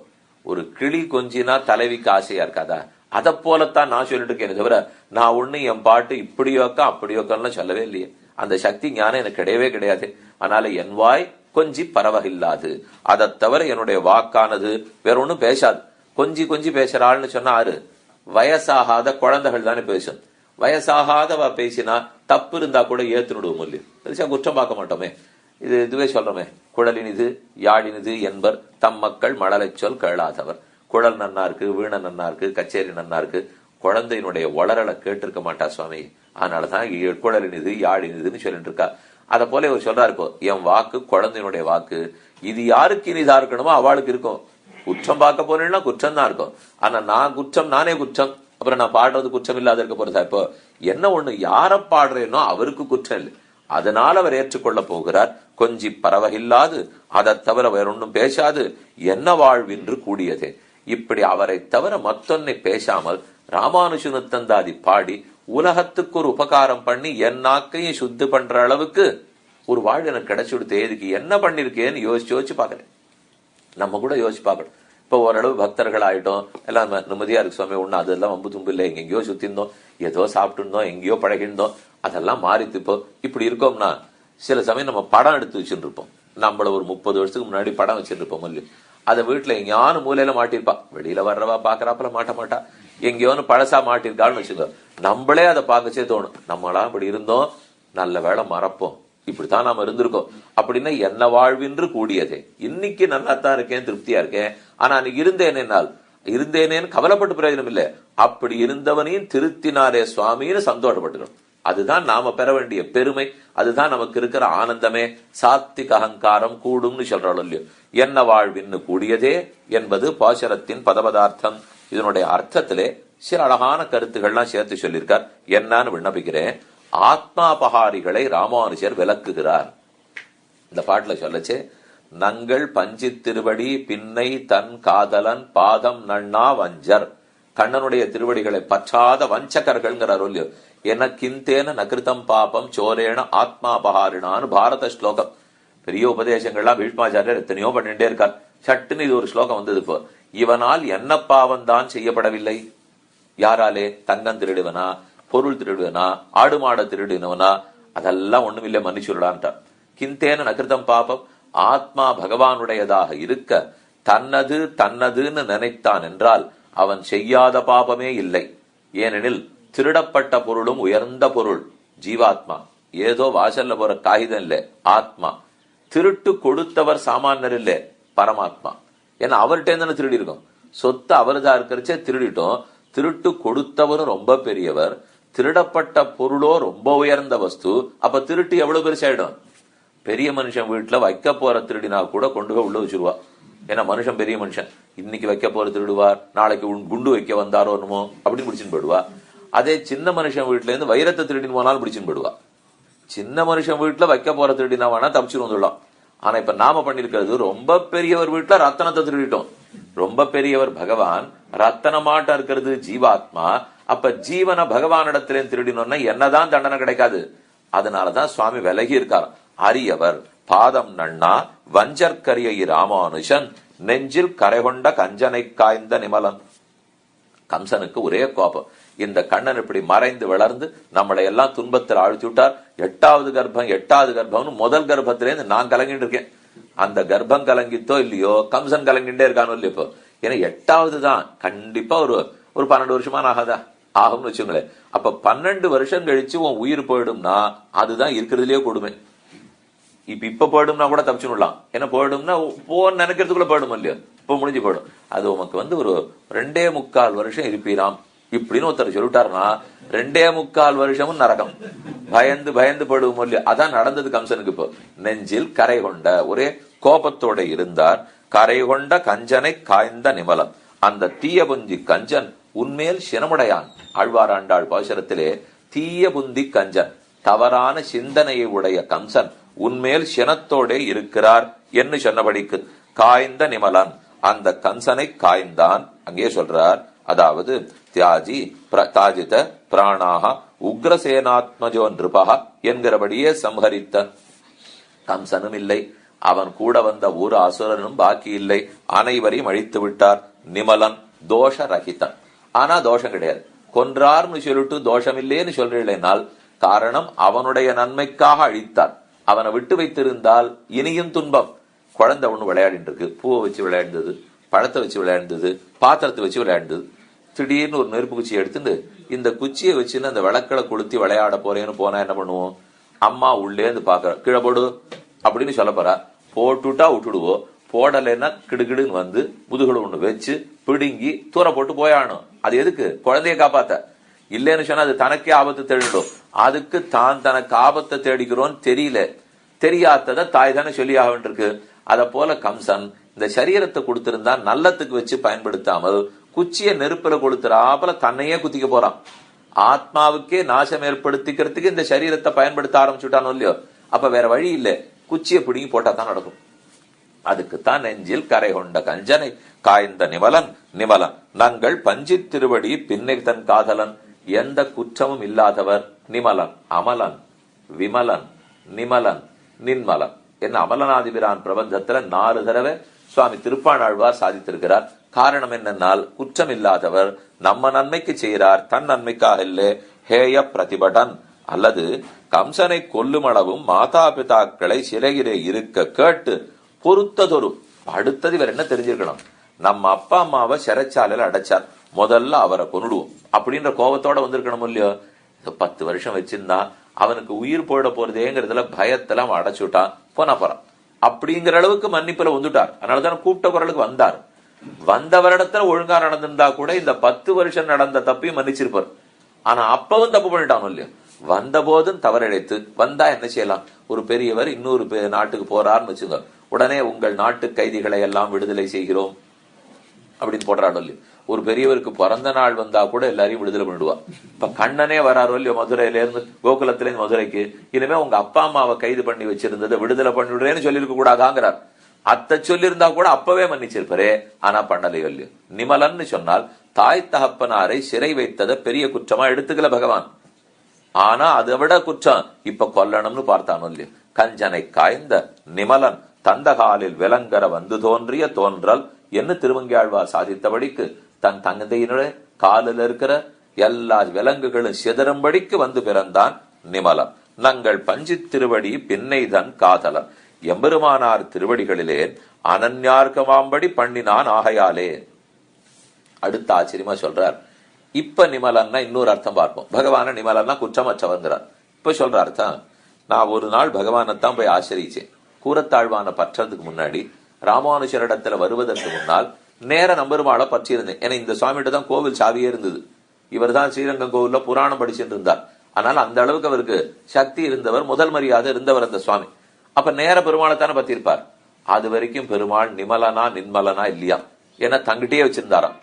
ஒரு கிளி கொஞ்சினா தலைவிக்கு ஆசையா இருக்காதா? அதை போலத்தான் நான் சொல்லிட்டு இருக்கேன் தவிர நான் ஒண்ணு என் பாட்டு இப்படியோக்கா அப்படியோக்கான்னு சொல்லவே இல்லையே. அந்த சக்தி ஞானம் எனக்கு கிடையவே கிடையாது. அதனால என் வாய் கொஞ்சி பரவகில்லாது, அதை தவிர என்னுடைய வாக்கானது வேற ஒண்ணும் பேசாது. கொஞ்சி பேசுறாள்னு சொன்னா ஆறு வயசாகாத குழந்தைகள் தானே பேசும். வயசாகாதவ பேசினா தப்பு இருந்தா கூட ஏத்துனுடுவோம் இல்லையோ, பெருசா குற்றம் பார்க்க மாட்டோமே. இதுவே சொல்றோமே, குழலினிது யாழினிது என்பர் தம் மக்கள் மழலை சொல் கேளாதவர். குழல் நன்னா இருக்கு, வீணை நன்னா இருக்கு, கச்சேரி நன்னா இருக்கு, குழந்தையினுடைய வளரலை கேட்டிருக்க மாட்டா சுவாமி. அதனாலதான் குழலினிது யாழினிதுன்னு சொல்லிட்டு இருக்கா. அத போல இவர் சொல்றாரு, இப்போ என் வாக்கு குழந்தையினுடைய வாக்கு, இது யாருக்கு இனிதா இருக்கணுமோ அவளுக்கு இருக்கும். குற்றம் பார்க்க போனேன்னா குற்றம் தான் இருக்கும். ஆனா நான் குற்றம் நானே குற்றம், அப்புறம் நான் பாடுறது குற்றம் இல்லாத இருக்க போறதா? இப்போ என்ன ஒண்ணு, யார பாடுறேனோ அவருக்கு குற்றம் இல்லை, அதனால அவர் ஏற்றுக்கொள்ள போகிறார். கொஞ்சி பரவகில்லாது, அதை தவிர வேற ஒன்னும் பேசாது, என்ன வாழ்வின்று கூடியதே. இப்படி அவரை தவிர மத்தொன்னை பேசாமல் ராமானுஜனு தந்தாதி பாடி உலகத்துக்கு ஒரு உபகாரம் பண்ணி என் நாக்கையும் சுத்து பண்ற அளவுக்கு ஒரு வாழ்வு எனக்கு கிடைச்சுடுத்து. எதுக்கு என்ன பண்ணிருக்கேன்னு யோசிச்சு பாக்குறேன். நம்ம கூட யோசிச்சு பாக்கணும். இப்போ ஓரளவு பக்தர்கள் ஆயிட்டோம், எல்லாம் நிம்மதியா இருக்கு சுவாமி, ஒண்ணு அதெல்லாம் வம்பு தும்பு இல்லை, எங்கெங்கயோ சுத்தி இருந்தோம், ஏதோ சாப்பிட்டு இருந்தோம், எங்கேயோ பழகிருந்தோம், அதெல்லாம் மாறித்து இப்போ இப்படி இருக்கோம்னா சில சமயம் நம்ம படம் எடுத்து வச்சுட்டு இருப்போம். நம்மள ஒரு 30 வருஷத்துக்கு முன்னாடி படம் வச்சுட்டு இருப்போம் இல்லையா, அதை வீட்டுல எங்கேயானு மூலையில மாட்டிருப்பா, வெளியில வர்றவா பாக்குறாப்புல மாட்டா, எங்கேயோன்னு பழசா மாட்டிருக்கான்னு வச்சுக்கோ. நம்மளே அதை பார்க்கச்சே தோணும், நம்மளா இப்படி இருந்தோம், நல்ல வேலை மறப்போம், இப்படித்தான் நாம இருந்திருக்கோம் அப்படின்னா என்ன வாழ்வின்று கூடியதே. இன்னைக்கு நல்லா தான் இருக்கேன், திருப்தியா இருக்கேன், ஆனா அன்னைக்கு இருந்தேனேன்னு கவலைப்பட்டு பிரயோஜனம் இல்லை. அப்படி இருந்தவனையும் திருத்தினாரே சுவாமின்னு சந்தோஷப்பட்டுக்கணும். அதுதான் நாம பெற வேண்டிய பெருமை, அதுதான் நமக்கு இருக்கிற ஆனந்தமே. சாத்திக அகங்காரம் கூடும்னு சொல்றாள் இல்லையோ, என்ன வாழ்வின்னு கூடியதே என்பது பாசுரத்தின் பதபதார்த்தம். இதனுடைய அர்த்தத்திலே சில அழகான கருத்துக்கள்லாம் சேர்த்து சொல்லியிருக்கார். என்னன்னு விண்ணப்பிக்கிறேன். ஆத்மாபகாரிகளை ராமானுஜர் விளக்குகிறார். இந்த பாட்டுல சொல்லச்சே, நங்கள் பஞ்சி திருவடி பின்னை தன் காதலன் பாதம் நன்னா வஞ்சர். கண்ணனுடைய திருவடிகளை பற்றாத வஞ்சகர்கள்ங்கிறார் இல்லையோ. எனக்கிந்தேன நகிருதம் பாபம் சோரேன ஆத்மாபகாரினான்னு பாரத ஸ்லோகம். பெரிய உபதேசங்கள்லாம் பீஷ்மாச்சாரியர் எத்தனையோ பண்ணிட்டே இருக்கார். சட்டுன்னு இது ஒரு ஸ்லோகம் வந்தது. இப்போ இவனால் என்ன பாவம் தான் செய்யப்படவில்லை? யாராலே? தங்கம் திருடுவனா, பொருள் திருடுவனா, ஆடு மாட திருடுனவனா, அதெல்லாம் ஒண்ணுமில்லை மன்னிச்சுடான்ட்டார். கிந்தேன நகிருதம் பாபம், ஆத்மா பகவானுடையதாக இருக்க தன்னது தன்னதுன்னு நினைத்தான் என்றால் அவன் செய்யாத பாபமே இல்லை. ஏனெனில் திருடப்பட்ட பொருளும் உயர்ந்த பொருள். ஜீவாத்மா ஏதோ வாசல்ல போற காகிதம் இல்ல, ஆத்மா. திருட்டு கொடுத்தவர் சாமானியர் இல்ல, பரமாத்மா. ஏன்னா அவர்கிட்ட தானே திருடி இருக்கோம். சொத்து அவருதான் இருக்கிறச்சே திருடிட்டோம். திருட்டு கொடுத்தவரும் ரொம்ப பெரியவர், திருடப்பட்ட பொருளோ ரொம்ப உயர்ந்த வஸ்து. அப்ப திருட்டு எவ்வளவு பெருசாயிடும்? பெரிய மனுஷன் வீட்டுல வைக்க போற திருடினா கூட கொண்டு போய் உள்ள வச்சிருவா. ஏன்னா மனுஷன் பெரிய மனுஷன், இன்னைக்கு வைக்க போற திருடுவார், நாளைக்கு குண்டு வைக்க வந்தாரோ என்னமோ அப்படின்னு பிடிச்சுன்னு போயிடுவா. அதே சின்ன மனுஷன் வீட்டுல இருந்து வைரத்தை திருடின்னு போனாலும் பிடிச்சுன்னு போயிடுவா. சின்ன மனுஷன் வீட்டுல வைக்க போற திருடினா வேணா தப்பிச்சுன்னு வந்துடலாம். ஆனா இப்ப நாம பண்ணிருக்கிறது, ரொம்ப பெரியவர் வீட்டுல ரத்தனத்தை திருடிட்டோம். ரொம்ப பெரியவர் பகவான், ரத்தனமாட்டம் இருக்கிறது ஜீவாத்மா. அப்ப ஜீவன பகவானிடத்திலே திருடினோம்னா என்னதான் தண்டனை கிடைக்காது. அதனாலதான் சுவாமி விலகி இருக்கார். அரியவர் பாதம் நன்னா வஞ்சற்கரிய ராமானுஷன் நெஞ்சில் கரைகொண்ட கஞ்சனை காய்ந்த நிமலன். கம்சனுக்கு ஒரே கோபம், இந்த கண்ணன் இப்படி மறைந்து வளர்ந்து நம்மளை எல்லாம் துன்பத்தில் ஆழ்த்தி விட்டார். எட்டாவது கர்ப்பம்னு முதல் கர்ப்பத்திலேருந்து நான் கலங்கிட்டு இருக்கேன். அந்த கர்ப்பம் கலங்கித்தோ இல்லையோ, கம்சன் கலங்கிட்டே இருக்கானோ இல்லையோ. இப்போ ஏன்னா எட்டாவது தான் கண்டிப்பா ஒரு 12 வருஷமா ஆகாதா ஆகும்னு வச்சுங்களேன். அப்ப 12 வருஷம் கழிச்சு உன் உயிர் போயிடும்னா அதுதான் இருக்கிறதுலயே கொடுமை. இப்ப போயிடும்னா கூட தப்பிச்சுடலாம். ஏன்னா போயிடும்னா போன்னு நினைக்கிறதுக்குள்ள போயிடும் இல்லையோ, இப்ப முடிஞ்சு போயிடும். அது உமக்கு ஒரு 2.25 வருஷம் இருப்பீராம் இப்படின்னு ஒருத்தர் சொல்லிட்டாருன்னா 2.25 வருஷமும் நரகம். பயந்து பயந்து போயிடுவோம் இல்லையோ. அதான் நடந்தது கம்சனுக்கு. இப்போ நெஞ்சில் கரை கொண்ட, ஒரே கோபத்தோட இருந்தார். கரை கொண்ட கஞ்சனை காய்ந்த நிமலம். அந்த தீய புந்தி கஞ்சன் உன்மேல் சினமுடையான். ஆழ்வாராண்டாள் பாசுரத்திலே தீய புந்தி கஞ்சன், தவறான சிந்தனையை உடைய கம்சன் உன்மேல் சினத்தோட இருக்கிறார் என்று சொன்னபடிக்கு காய்ந்த நிமலன், அந்த கம்சனை காய்ந்தான். அங்கே சொல்றார், அதாவது தாஜித பிராணாக உக்ரசேனாத்மஜோ நிருபா என்கிறபடியே சம்ஹரித்தன். கம்சனும் இல்லை, அவன் கூட வந்த ஒரு அசுரனும் பாக்கி இல்லை, அனைவரையும் அழித்து விட்டார். நிமலன் தோஷ ரகிதன். ஆனா தோஷம் கிடையாது. கொன்றார்னு சொல்லிட்டு தோஷம் இல்லேன்னு சொல்றேனால் காரணம் அவனுடைய நன்மைக்காக அழித்தார். அவனை விட்டு வைத்திருந்தால் இனியும் துன்பம். குழந்தை ஒண்ணு விளையாடிட்டு இருக்கு, பூவை வச்சு விளையாடுந்தது, பழத்தை வச்சு விளையாடுந்தது, பாத்திரத்தை வச்சு விளையாடுந்தது. திடீர்னு ஒரு நெருப்பு குச்சியை எடுத்துட்டு இந்த குச்சியை வச்சுன்னு அந்த விளக்களை கொளுத்தி விளையாட போறேன்னு போனா என்ன பண்ணுவோம்? அம்மா உள்ளே இருந்து பாக்குற, கீழே போடு அப்படின்னு சொல்ல போறா. போட்டுட்டா விட்டுடுவோம், போடலைன்னா கிடுகிடுன்னு வந்து முதுகுல ஒண்ணு வச்சு பிடுங்கி தூர போட்டு போயானும். அது எதுக்கு? குழந்தைய காப்பாத்த. இல்லைன்னு சொன்னா அது தனக்கே ஆபத்து தேடிடும். அதுக்கு தான் தனக்கு ஆபத்தை தேடிக்கிறோன்னு தெரியல, தெரியாததை தாய் தானே சொல்லி ஆக வேண்டியிருக்கு. அத போல கம்சன் இந்த சரீரத்தை கொடுத்திருந்தா நல்லத்துக்கு வச்சு பயன்படுத்தாமல் குச்சிய நெருப்புல கொடுத்துறாப்புல தன்னையே குத்திக்க போறான். ஆத்மாவுக்கே நாசம் ஏற்படுத்திக்கிறதுக்கு இந்த சரீரத்தை பயன்படுத்த ஆரம்பிச்சுட்டானோ இல்லையோ. அப்ப வேற வழி இல்லை, குச்சியை பிடிங்கி போட்டா தான் நடக்கும். அதுக்குத்தான் நெஞ்சில் கரை கொண்ட கஞ்சனை காய்ந்த நிமலன். நிமலன் நங்கள் பஞ்சி திருவடி பின்னை தன் காதலன். எந்த குற்றமும் இல்லாதவர் நிமலன். அமலன், விமலன், நிமலன், நின்மலன் என்ன அமலநாதிபிரான் பிரபந்தத்துல 4 தடவை சுவாமி திருப்பாணாழ்வார் சாதித்திருக்கிறார். காரணம் என்னன்னால் குற்றம் இல்லாதவர், நம்ம நன்மைக்கு செய்கிறார், தன் நன்மைக்காக இல்லை. ஹேய பிரதிபடன் அல்லது கம்சனை கொல்லும் அளவும் மாதா பிதாக்களை சிறையிலே இருக்க கேட்டு பொறுத்ததொரு. அடுத்தது இவர் என்ன தெரிஞ்சிருக்கணும்? நம்ம அப்பா அம்மாவை சிறைச்சாலையில அடைச்சார், முதல்ல அவரை கொன்னுடுவோம் அப்படின்ற கோபத்தோட வந்திருக்கணும் இல்லையோ. 10 வருஷம் வச்சிருந்தா அவனுக்கு உயிர் போயிட போறதேங்கிறதுல பயத்துல அவன் அடைச்சு விட்டான், போறான். அப்படிங்கிற அளவுக்கு மன்னிப்புல வந்துட்டார். அதனாலதான் கூப்பிட்ட குரலுக்கு வந்தார். வந்த வருடத்துல ஒழுங்கா நடந்திருந்தா கூட இந்த 10 வருஷம் நடந்த தப்பையும் மன்னிச்சிருப்பார். ஆனா அப்பவும் தப்பு பண்ணிட்டான் இல்லையோ. வந்த போதும் தவறிழைத்து வந்தா என்ன செய்யலாம்? ஒரு பெரியவர் இன்னொரு நாட்டுக்கு போறாருன்னு வச்சுங்க, உடனே உங்கள் நாட்டு கைதிகளை எல்லாம் விடுதலை செய்கிறோம் அப்படின்னு போடுறாடோ இல்லையோ. ஒரு பெரியவருக்கு பிறந்த நாள் வந்தா கூட எல்லாரையும் விடுதலை பண்ணிடுவா. இப்ப கண்ணனே வராரோ இல்லையோ, மதுரையில இருந்து கோகுலத்துல இருந்து மதுரைக்கு, இனிமே உங்க அப்பா அம்மாவை கைது பண்ணி வச்சிருந்ததை விடுதலை பண்ணிவிடுறேன்னு சொல்லியிருக்க கூடாதாங்கிறார். அத்தை சொல்லியிருந்தா கூட அப்பவே மன்னிச்சிருப்பாரே, ஆனா பண்ணலையோ இல்லையோ. நிமலன்னு சொன்னால் தாய் தகப்பனாரை சிறை வைத்ததை பெரிய குற்றமா எடுத்துக்கல பகவான். ஆனா அதை விட குற்றம் இப்ப கொல்லணும்னு பார்த்தானோ இல்லையோ. கஞ்சனை காய்ந்த நிமலன் தந்த காலில் விலங்கர வந்து தோன்றிய தோன்றல் என்ன திருவங்கியாழ்வார் சாதித்தபடிக்கு தன் தந்தையினுடைய காலில் இருக்கிற எல்லா விலங்குகளும் சிதறும்படிக்கு வந்து பிறந்தான் நிமலன். நங்கள் பஞ்சி திருவடி பின்னைதன் காதலன். எம்பெருமானார் திருவடிகளிலே அனன்யார்க்கமாம்படி பண்ணினான் ஆகையாலே. அடுத்த ஆச்சரியமா சொல்றார். இப்ப நிமலன்னா இன்னொரு அர்த்தம் பார்ப்போம். பகவான நிமலன்னா குற்றமற்றவங்கிறார். இப்ப சொல்ற அர்த்தம், நான் ஒரு நாள் பகவானைத்தான் போய் ஆசிரிச்சேன். கூரத்தாழ்வான பற்றதுக்கு முன்னாடி ராமானுஜரிடத்துல வருவதற்கு முன்னால் நேர நம்பெருமாளை பற்றி இருந்தேன். ஏன்னா இந்த சுவாமிகிட்ட தான் கோவில் சாவியே இருந்தது. இவர் தான் ஸ்ரீரங்கம் கோவில்ல புராணம் படிச்சுட்டு இருந்தார். அதனால அந்த அளவுக்கு அவருக்கு சக்தி இருந்தவர், முதல் மரியாதை இருந்தவர் அந்த சுவாமி. அப்ப நேர பெருமாளை தானே பத்தி இருப்பார். அது வரைக்கும் பெருமாள் நிமலனா நின்மலனா இல்லையா, ஏன்னா தங்கிட்டே வச்சிருந்தாராம்.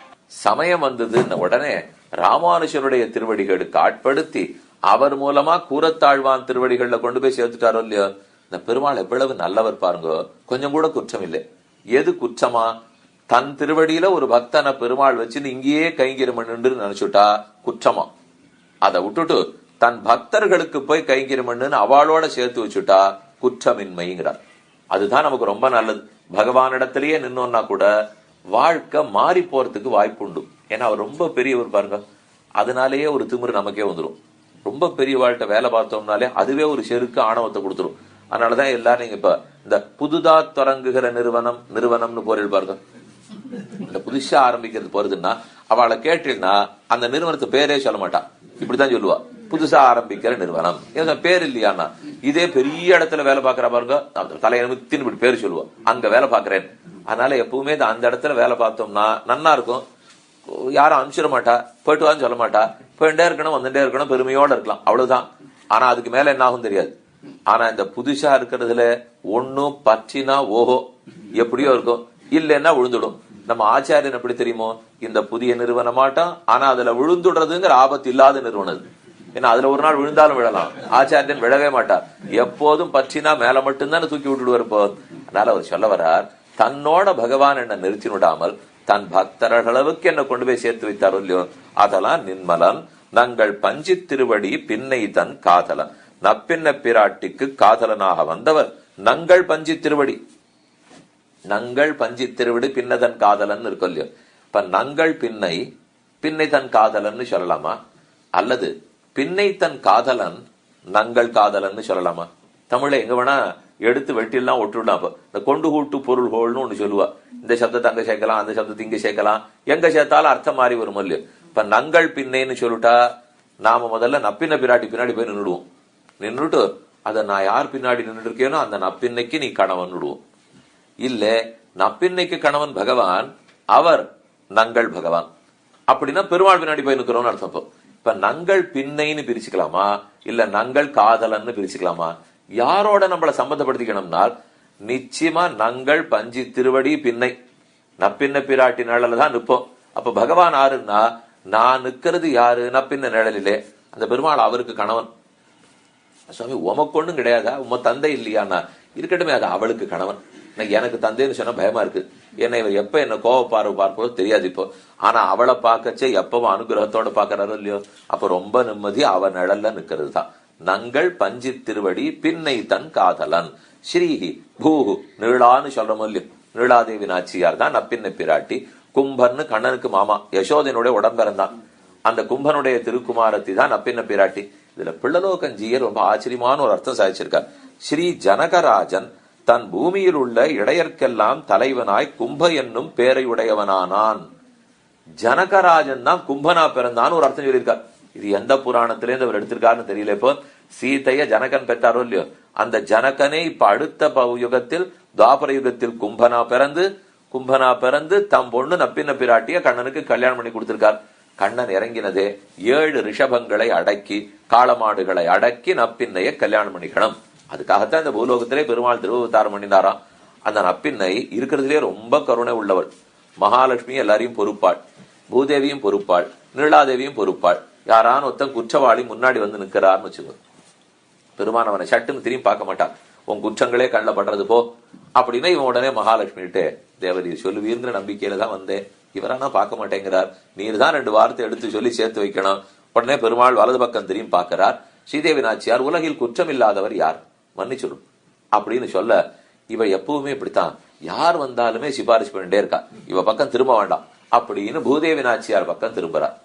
சமயம் வந்ததுன்னு உடனே ராமானுஜருடைய திருவடிகளுக்கு ஆட்படுத்தி அவர் மூலமா கூரத்தாழ்வான் திருவடிகள்ல கொண்டு போய் சேர்த்துட்டாரோ இல்லையோ. இந்த பெருமாள் எவ்வளவு நல்லவர் பாருங்க, கொஞ்சம் கூட குற்றம் இல்லை. எது குற்றமா? தன் திருவடியில ஒரு பக்தனை பெருமாள் வச்சுன்னு இங்கேயே கைங்கிரமண்ணு நினைச்சுட்டா குற்றமா? அதை விட்டுட்டு தன் பக்தர்களுக்கு போய் கைங்கிரமண்ணு அவளோட சேர்த்து வச்சுட்டா குற்றமின்மைங்கிறார். அதுதான் நமக்கு ரொம்ப நல்லது. பகவானிடத்திலேயே நின்னோம்னா கூட வாழ்க்கை மாறி போறதுக்கு வாய்ப்பு உண்டு. ஏன்னா அவர் ரொம்ப பெரியவர் பாருங்க. அதனாலேயே ஒரு திமிரு நமக்கே வந்துடும். ரொம்ப பெரிய வாழ்க்கை வேலை பார்த்தோம்னாலே அதுவே ஒரு செருக்கு ஆணவத்தை கொடுத்துரும். அதனாலதான் எல்லாரும் நீங்க இப்ப இந்த புதுதா தொடங்குகிற நிறுவனம்னு போரில் பாருங்க. இந்த புதுசா ஆரம்பிக்கிறது போறதுன்னா அவளை கேட்டீங்கன்னா அந்த நிறுவனத்து பேரே சொல்ல மாட்டான், இப்படித்தான் சொல்லுவா, புதுசா ஆரம்பிக்கிற நிறுவனம். பேர் இல்லையான்னா இதே பெரிய இடத்துல வேலை பாக்குற பாருங்க, தலையனுத்தின்னு இப்படி பேர் சொல்லுவா, அங்க வேலை பாக்குறேன். அதனால எப்பவுமே அந்த இடத்துல வேலை பார்த்தோம்னா நன்னா இருக்கும். யாரும் அனுப்பிச்சிட மாட்டா, போயிட்டு வான்னு சொல்ல மாட்டா, போயிட்டே இருக்கணும் வந்துட்டே இருக்கணும், பெருமையோட இருக்கலாம், அவ்வளவுதான். ஆனா அதுக்கு மேல என்ன ஆகும் தெரியாது. ஆனா இந்த புதுசா இருக்கிறதுல ஒன்னும் பற்றினா ஓஹோ எப்படியோ இருக்கும், இல்லைன்னா விழுந்துடும். நம்ம ஆச்சாரியன் எப்படி தெரியுமோ, இந்த புதிய நிறுவனமாட்டம், ஆனா அதுல விழுந்துடுறதுங்கிற ஆபத்து இல்லாத நிறுவனம். ஏன்னா அதுல ஒரு நாள் விழுந்தாலும் விழலாம், ஆச்சாரியன் விழவே மாட்டார். எப்போதும் பற்றினா மேல மட்டும்தான் தூக்கி விட்டுடுவார். இப்போ அதனால அவர் சொல்ல வர்றார், தன்னோட பகவான் என்ன நிறுத்தி விடாமல் தன் பக்தர்களவுக்கு என்ன கொண்டு போய் சேர்த்து வைத்தாரோ இல்லையோ, அதெல்லாம் நின்மலன். நங்கள் பஞ்சி திருவடி பின்னை தன் காதலன். நப்பின்ன பிராட்டிக்கு காதலனாக வந்தவர் நங்கள் பஞ்சி திருவடி. நங்கள் பஞ்சி திருவடி பின்னதன் காதலன் இருக்கும் இல்லையோ. இப்ப நங்கள் பின்னை தன் காதலன்னு சொல்லலாமா, அல்லது பின்னை தன் காதலன் நங்கள் காதலன்னு சொல்லலாமா? தமிழ்ல எங்க வேணா எடுத்து வெட்டிலாம் ஒட்டுலாம். இந்த கொண்டு கூட்டு பொருள் ஹோல்னு ஒண்ணு சொல்லுவா. இந்த சப்தத்தை அங்க சேர்க்கலாம், அந்த சப்தத்தை இங்க சேர்க்கலாம், எங்க சேர்த்தாலும் அர்த்தம் மாறி வரும் இல்லையோ. இப்ப நங்கள் பின்னைன்னு சொல்லிட்டா நாம முதல்ல நப்பின்ன பிராட்டி பின்னாடி போய் நின்றுடுவோம். நின்றுட்டு அதை நான் யார் பின்னாடி நின்று இருக்கேனோ அந்த நப்பின்னைக்கு நீ கணவன் விடுவோம். இல்ல நப்பின்னைக்கு கணவன் பகவான், அவர் நங்கள் பகவான், அப்படின்னா பெருமாள் பின்னாடி போய் நிற்கிறோம்னு அர்த்தம். இப்ப நங்கள் பின்னைன்னு பிரிச்சுக்கலாமா, இல்ல நங்கள் காதலன்னு பிரிச்சுக்கலாமா? யாரோட நம்மள சம்பந்தப்படுத்திக்கணும்னால் நிச்சயமா நங்கள் பஞ்சி திருவடி பின்னை நப்பின்ன பிராட்டி நிழல்தான் நிற்போம். அப்ப பகவான் யாருன்னா, நான் நிக்கிறது யாரு? நப்பின்ன நிழலிலே. அந்த பெருமாள் அவருக்கு கணவன். சுவாமி உமக்கு ஒண்ணும் கிடையாதா, உம தந்தை இல்லையான்னா இருக்கட்டுமே, அது அவளுக்கு கணவன். எனக்கு தந்தைன்னு சொன்னா பயமா இருக்கு. ஏன்னா இவர் எப்ப என்ன கோவப்பார்வை பார்ப்பதோ தெரியாது இப்போ. ஆனா அவளை பார்க்கச்சே எப்பவும் அனுகிரகத்தோட பாக்குறாரோ இல்லையோ, அப்ப ரொம்ப நிம்மதி அவ நிழல்ல நிக்கிறது தான். நங்கள் பஞ்சி திருவடி பின்னை தன் காதலன். ஸ்ரீஹி பூஹு நீளான்னு சொல்றோம் இல்லையோ, நீளாதேவி நாச்சியார் தான் நப்பின்ன பிராட்டி. கும்பன்னு கண்ணனுக்கு மாமா, யசோதனுடைய உடம்பிறந்தான். அந்த கும்பனுடைய திருக்குமாரத்தி தான் நப்பின்ன பிராட்டி. இதுல பிள்ளலோகஞ்சியர் ரொம்ப ஆச்சரியமான ஒரு அர்த்தம் சாதிச்சிருக்கார். ஸ்ரீ ஜனகராஜன் தன் பூமியில் உள்ள இடையர்க்கெல்லாம் தலைவனாய் கும்ப என்னும் பேரையுடையவனானான். ஜனகராஜன் தான் கும்பனா பிறந்தான்னு ஒரு அர்த்தம் சொல்லியிருக்கார். இது எந்த புராணத்திலேருந்து அவர் எடுத்திருக்காருன்னு தெரியல. இப்போ சீதைய ஜனகன் பெற்றாரோ இல்லையோ, அந்த ஜனகனே இப்ப அடுத்த யுகத்தில் துவாபர யுகத்தில் கும்பனா பிறந்து தம் பொண்ணு நப்பின்ன பிராட்டிய கண்ணனுக்கு கல்யாணம் பண்ணி கொடுத்திருக்கார். கண்ணன் இறங்கினதே 7 ரிஷபங்களை அடக்கி காளமாடுகளை அடக்கி நப்பின்னைய கல்யாணம் பண்ணிக்கணும். அதுக்காகத்தான் இந்த பூலோகத்திலே பெருமாள் திருவவதாரம் பண்ணினாராம். அந்த நப்பின்னை இருக்கிறதுலே ரொம்ப கருணை உள்ளவள். மகாலட்சுமி எல்லாரையும் பொறுப்பாள், பூதேவியும் பொறுப்பாள், நீலாதேவியும் பொறுப்பாள். யாரான ஒருத்தன் குற்றவாளி முன்னாடி வந்து நிற்கிறார்னு வச்சுக்கோ, பெருமான் அவனை சட்டுன்னு திரும்பி பார்க்க மாட்டான். உன் குற்றங்களே கண்ணில் படுறது போ அப்படின்னா இவன் உடனே மகாலட்சுமிகிட்டே தேவரி சொல்லுவீர்ங்கிற நம்பிக்கையில தான் வந்தேன், இவரானா பார்க்க மாட்டேங்கிறார், நீர் தான் 2 வார்த்தை எடுத்து சொல்லி சேர்த்து வைக்கணும். உடனே பெருமாள் வலது பக்கம் திரும்பி பார்க்கிறார். ஸ்ரீதேவி நாச்சியார் உலகில் குற்றம் இல்லாதவர் யார், மன்னிச்சுடும் அப்படின்னு சொல்ல, இவ எப்பவுமே இப்படித்தான், யார் வந்தாலுமே சிபாரிசு பண்ணிட்டே இருக்கா, இவ பக்கம் திரும்ப வேண்டாம் அப்படின்னு பூதேவி நாச்சியார் பக்கம் திரும்புறார்.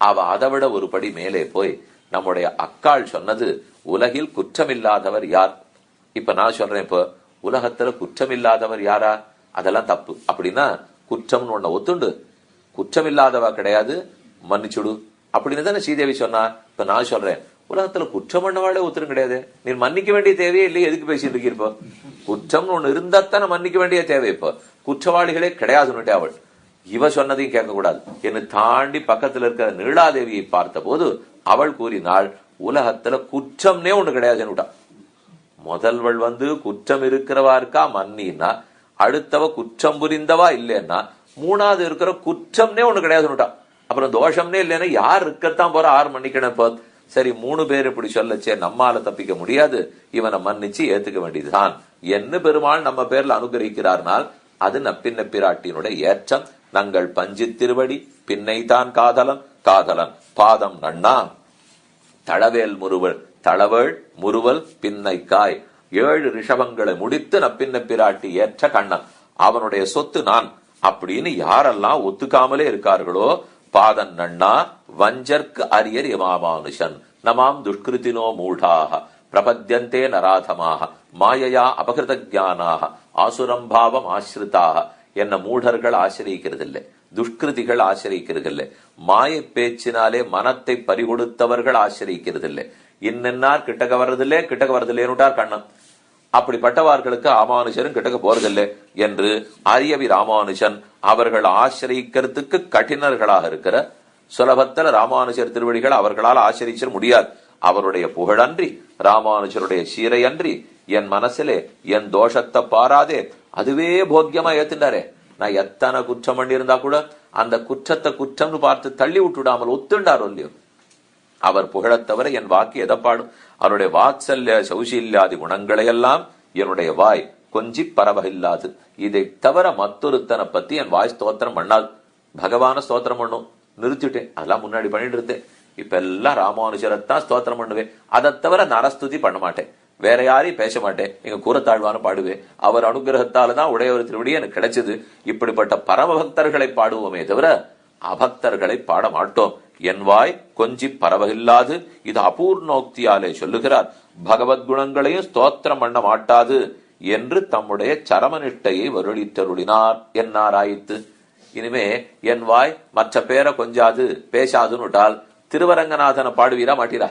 அவ அதை விட ஒரு படி மேலே போய் நம்முடைய அக்காள் சொன்னது உலகில் குற்றமில்லாதவர் யார். இப்ப நான் சொல்றேன், இப்ப உலகத்துல குற்றமில்லாதவர் யாரா, அதெல்லாம் தப்பு. அப்படின்னா குற்றம்னு ஒண்ண ஒத்துண்டு குற்றமில்லாதவா கிடையாது, மன்னிச்சுடு அப்படின்னு தானே ஸ்ரீதேவி சொன்னா. இப்ப நான் சொல்றேன், உலகத்துல குற்றம் பண்ணவாளே ஒத்துரும் கிடையாது, நீ மன்னிக்க வேண்டிய தேவையே இல்லையே, எதுக்கு பேசிட்டு இருக்கீங்க? குற்றம்னு ஒண்ணு இருந்தா தானே மன்னிக்க வேண்டிய தேவை. இப்ப குற்றவாளிகளே கிடையாதுன்னுட்டே அவள். இவ சொன்னதையும் கேட்க கூடாது. என்னை தாண்டி பக்கத்துல இருக்கிற நீலாதேவியை பார்த்த போது அவள் கூறினாள், உலகத்துல குற்றம்னே ஒண்ணு கிடையாதுன்னு. முதல்வள் வந்து குற்றம் இருக்கிறவா இருக்கா மன்னின்னா, அடுத்தவ குற்றம் புரிந்தவா இல்லைன்னா, மூணாவது இருக்கிற குற்றம்னே ஒண்ணு கிடையாதுன்னுட்டா. அப்புறம் தோஷம்னே இல்லைன்னா யார் இருக்கத்தான் போற, 6 மன்னிக்கணும். இப்போ சரி 3 பேர் இப்படி சொல்லச்சே நம்மால தப்பிக்க முடியாது, இவனை மன்னிச்சு ஏத்துக்க வேண்டியதுதான் என்ன பெருமாள் நம்ம பேர்ல அனுகிரகிக்கிறார்னால் அது நப்பின்ன பிராட்டியினுடைய ஏற்றம். நங்கள் பஞ்சு திருவடி பின்னைதான் காதலன், காதலன் பாதம் நன்னா தளவேல் முறுவல், தளவள் முறுவல் பின்னைக்காய். 7 ரிஷபங்களை முடித்து நப்பின்ன பிராட்டி ஏற்ற கண்ணன், அவனுடைய சொத்து நான் அப்படின்னு யாரெல்லாம் ஒத்துக்காமலே இருக்கார்களோ, பாதன் நன்னா வஞ்சர்க்கு அரியர் இமாமானுஷன் நமாம் துஷ்கிருத்தினோ மூடாக பிரபத்யந்தே நராதமாக மாயையா அபகிருத ஜானாக ஆசுரம்பாவம் ஆசிரிதாக. என்ன மூடர்கள் ஆசிரியிக்கிறது இல்லை, துஷ்கிருதிகள் ஆசிரியிக்கிறது இல்லை, மாய பேச்சினாலே மனத்தை பறிகொடுத்தவர்கள் ஆசிரியிக்கிறது இல்லை. இன்னென்னார் கிட்டக்க வர்றதில்லை, கிட்டக்க வர்றதில்லைன்னுட்டார் கண்ணன். அப்படிப்பட்டவர்களுக்கு ராமானுஜரும் கிட்டக்க போறதில்லை என்று அரியவி ராமானுஜன் அவர்கள் ஆசிரியிக்கிறதுக்கு கடினர்களாக இருக்கிற சுலபத்தில் ராமானுஜர் திருவடிகள் அவர்களால் ஆசிரியிச்சிட முடியாது. அவருடைய புகழன்றி ராமானுஜருடைய சீரை அன்றி என் மனசிலே என் தோஷத்தை பாராதே அதுவே போக்கியமா ஏத்துட்டாரே. நான் எத்தனை குற்றம் பண்ணி இருந்தா கூட அந்த குற்றத்தை குற்றம்னு பார்த்து தள்ளி விட்டுடாமல் ஒத்துண்டாரோ இல்லையோ, அவர் புகழத்தவர என் வாக்கு எதப்பாடும். அவருடைய வாத்சல்ய சௌசீல்யாதி குணங்களையெல்லாம் என்னுடைய வாய் கொஞ்சி பரவகில்லாது. இதை தவிர மற்றொருத்தனை பத்தி என் வாய் ஸ்தோத்திரம் பண்ணாது. பகவான ஸ்தோத்திரம் பண்ணும் நிறுத்திட்டேன், அதெல்லாம் முன்னாடி பண்ணிட்டு இருந்தேன். இப்ப எல்லாம் ராமானுஜரத்தான் ஸ்தோத்திரம் பண்ணுவேன். அதை தவிர நரஸ்துதி பண்ண மாட்டேன், வேற யாரையும் பேச மாட்டேன். எங்க கூறத்தாழ்வான பாடுவேன். அவர் அனுகிரகத்தால்தான் உடையவர் திருவடி எனக்கு கிடைச்சது. இப்படிப்பட்ட பரமபக்தர்களை பாடுவோமே தவிர அபக்தர்களை பாட மாட்டோம். என் வாய் கொஞ்சி பரவகில்லாது. இது அபூர்ணோக்தியாலே சொல்லுகிறார். பகவத்குணங்களையும் ஸ்தோத்திரம் பண்ண மாட்டாது என்று தம்முடைய சரமனிஷ்டையை வருளித்தருளினார். என்னாராயித்து இனிமே என் வாய் மற்ற பேரை கொஞ்சாது பேசாதுன்னுட்டால் திருவரங்கநாதனை பாடுவீரா மாட்டீரா?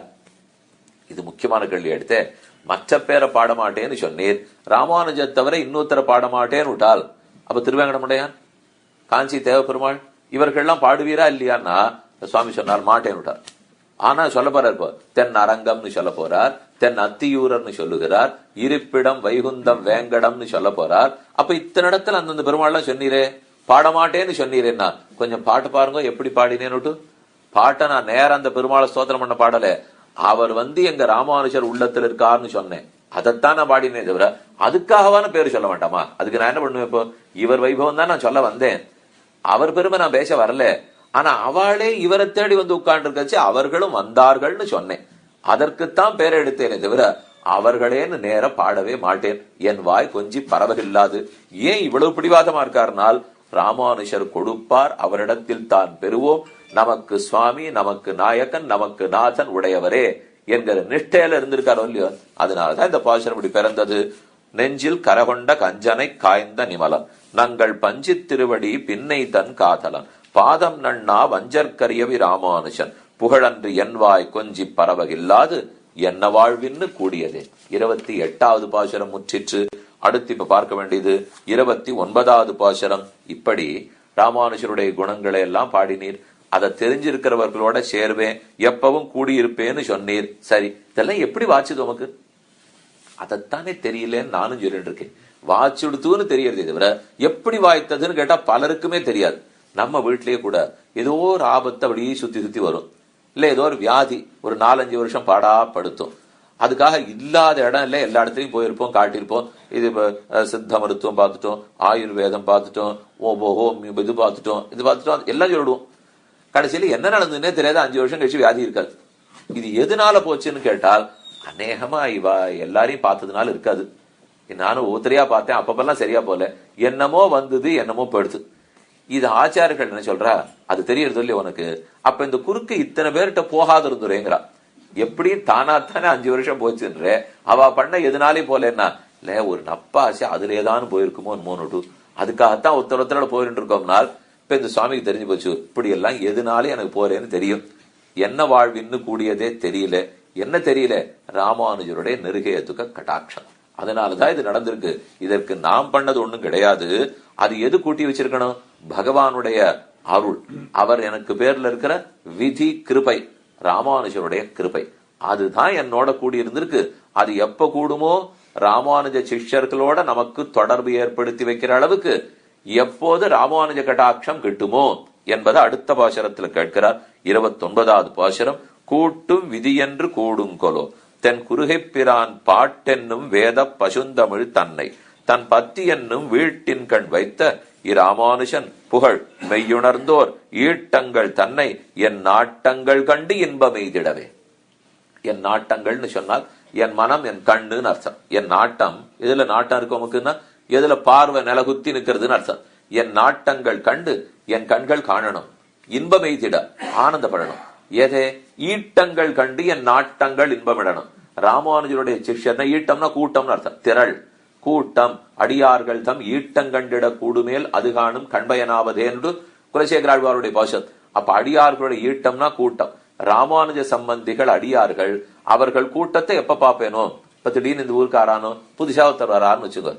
இது முக்கியமான கேள்வி. எடுத்தே மற்ற பேரை பாட மாட்டேன்னு சொன்னீர், ராமானுஜ தவிர இன்னொருத்தர பாட மாட்டேன்னு விட்டால் அப்ப திருவேங்கடமுடையான், காஞ்சி தேவபெருமாள் இவர்கள்லாம் பாடுவீரா இல்லையான்னா சுவாமி சொன்னார் மாட்டேன்னு விட்டார். ஆனா சொல்ல போறார், இப்போ தென் அரங்கம்னு சொல்ல போறார், தென் அத்தியூரர்னு சொல்லுகிறார், இருப்பிடம் வைகுந்தம் வேங்கடம்னு சொல்ல போறார். அப்ப இத்தனை இடத்துல அந்தந்த பெருமாள்லாம் சொன்னீரே, பாடமாட்டேன்னு சொன்னீரேன்னா கொஞ்சம் பாட்டு பாருங்க எப்படி பாடினேன்னு. பாட்டை நான் நேரம் அந்த பெருமாளை ஸ்தோத்திரம் பண்ண பாடல, அவர் எங்க ராமானுஜர் உள்ளத்துல இருக்காருன்னு சொன்னேன், அதைத்தான் நான் பாடினே தவிர அதுக்காகவான பேரு சொல்ல வேண்டாமா? அதுக்கு நான் என்ன பண்ணுவேன்? இப்போ இவர் வைபவம் தான் நான் சொல்ல வந்தேன், அவர் பெருமை நான் பேச வரல. ஆனா அவளே இவரை தேடி வந்து உட்கார்ந்து இருக்கச்சு அவர்களும் வந்தார்கள்னு சொன்னேன், அதற்குத்தான் பேரை எடுத்தேனே தவிர அவர்களேன்னு நேர பாடவே மாட்டேன். என் வாய் கொஞ்சி பரவகில்லாது. ஏன் இவ்வளவு பிடிவாதமா இருக்காருனால், ராமானுஷர் கொடுப்பார், அவரிடத்தில் தான் பெறுவோம். நமக்கு சுவாமி, நமக்கு நாயகன், நமக்கு நாதன் உடையவரே என்கிற நிஷ்டையில இருந்திருக்காரோ இல்லையோ, அதனாலதான் இந்த பாசுரம் இப்படி பிறந்தது. நெஞ்சில் கரகொண்ட கஞ்சனை காய்ந்த நிமலம் நங்கள் பஞ்சி திருவடி பின்னை தன் காதலன் பாதம் நன்னா வஞ்சற்கரியவி ராமானுஷன் புகழன்று என்வாய் கொஞ்சி பரவகில்லாது என்ன வாழ்வின்னு கூடியதே. 28வது பாசுரம் முற்றிற்று. அடுத்து இப்ப பார்க்க வேண்டியது 29வது பாசுரம். இப்படி ராமானுஜருடைய குணங்களை எல்லாம் பாடினீர். அதை தெரிஞ்சிருக்கிறவர்களோட சேர்வேன், எப்பவும் கூடியிருப்பேன்னு சொன்னீர். சரி, இதெல்லாம் எப்படி வாச்சுது உமக்கு? அதைத்தானே தெரியலன்னு நானும் சொல்லிட்டு இருக்கேன். வாச்சுடுத்துன்னு தெரியறதே தவிர எப்படி வாய்த்ததுன்னு கேட்டா பலருக்குமே தெரியாது. நம்ம வீட்லயே கூட ஏதோ ஒரு ஆபத்து அப்படியே சுத்தி சுத்தி வரும். இல்ல ஏதோ ஒரு வியாதி ஒரு 4-5 வருஷம் பாடா படுத்தும். அதுக்காக இல்லாத இடம் இல்லை, எல்லா இடத்துலயும் போயிருப்போம், காட்டியிருப்போம். இது சித்த மருத்துவம் பார்த்துட்டோம், ஆயுர்வேதம் பார்த்துட்டோம், இது பார்த்துட்டோம் எல்லாம் சொல்லிடுவோம். கடைசியில என்ன நடந்ததுன்னே தெரியாது. 5 வருஷம் கழிச்சு வியாதி இருக்காது. இது எதனால போச்சுன்னு கேட்டால் அநேகமா இவ எல்லாரையும் பார்த்ததுனால இருக்காது. நானும் ஒவ்வொருத்தரையா பார்த்தேன், அப்பப்பெல்லாம் சரியா போல, என்னமோ வந்தது என்னமோ போயிடுது. இது ஆச்சாரியர்கள் என்ன சொல்றா, அது தெரியறது இல்லையா உனக்கு? அப்ப இந்த குறுக்கு இத்தனை பேர்கிட்ட போகாத இருந்துறேங்கிறா. எப்படியும் தானாத்தானே 5 வருஷம் போச்சுன்ற அவ பண்ண எதுனாலையும் போல என்ன இல்ல, ஒரு நப்பாசி அதுலேதான் போயிருக்குமோ மோனோட்டு. அதுக்காகத்தான் ஒருத்தரோட போயிட்டு இருக்கோம்னால் இப்ப இந்த சுவாமிக்கு தெரிஞ்சு போச்சு, இப்படி எல்லாம் எதுனாலும் எனக்கு போறேன்னு தெரியும். என்ன வாழ்வின்னு கூடியதே தெரியல. என்ன தெரியல? ராமானுஜருடைய நெருகையத்துக்க கட்டாட்சம். அதனாலதான் இது நடந்திருக்கு. இதற்கு நாம் பண்ணது ஒண்ணும் கிடையாது. அது எது கூட்டி வச்சிருக்கணும்? பகவானுடைய அருள். அவர் எனக்கு பேர்ல இருக்கிற விதி கிருபை, ராமானுஜருடைய கிருபை. அதுதான் என்னோட கூடி இருந்திருக்கு. அது எப்ப கூடுமோ, ராமானுஜ சிஷ்யர்களோட நமக்கு தொடர்பு ஏற்படுத்தி வைக்கிற அளவுக்கு எப்போது ராமானுஜ கட்டாட்சம் கிட்டுமோ என்பதை அடுத்த பாசுரத்தில் கேட்கிறார். 29வது பாசுரம். கூட்டும் விதியென்று கூடுங்கொலோ தென் குருகைப்பிரான் பாட்டென்னும் வேத பசுந்தமிழ் தன்னை தன் பத்தி என்னும் வீட்டின் கண் வைத்த இராமானுஷன் புகழ் மெய்யுணர்ந்தோர் ஈட்டங்கள் தன்னை என் நாட்டங்கள் கண்டு இன்பம் எய்திடவே. என் நாட்டங்கள்னு சொன்னால் என் மனம், என் கண்ணுன்னு அர்த்தம். என் நாட்டம், இதுல நாட்டம் இருக்கவனுக்குன்னா எதுல பார்வை நிலகுத்தி நிக்கிறதுன்னு அர்த்தம். என் நாட்டங்கள் கண்டு என் கண்கள் காணணும், இன்பம் எய்திட ஆனந்தப்படணும். எதே? ஈட்டங்கள் கண்டு என் நாட்டங்கள் இன்பமிடணும். ராமானுஜருடைய சிஷ்யர்னா ஈட்டம்னா கூட்டம்னு அர்த்தம். திரள், கூட்டம், அடியார்கள் தம் ஈட்டங்கண்டிட கூடுமேல் அது காணும் கண்பயனாவதே என்று குலசேகராழ்வாருடைய பாஷத். அப்ப அடியார்களுடைய ஈட்டம்னா கூட்டம். ராமானுஜ சம்பந்திகள் அடியார்கள், அவர்கள் கூட்டத்தை எப்ப பாப்பேனோ, இப்ப திடீர்னு இந்த ஊருக்காரானோ புதுசா ஒருத்தர் வரான்னு வச்சுக்கோ,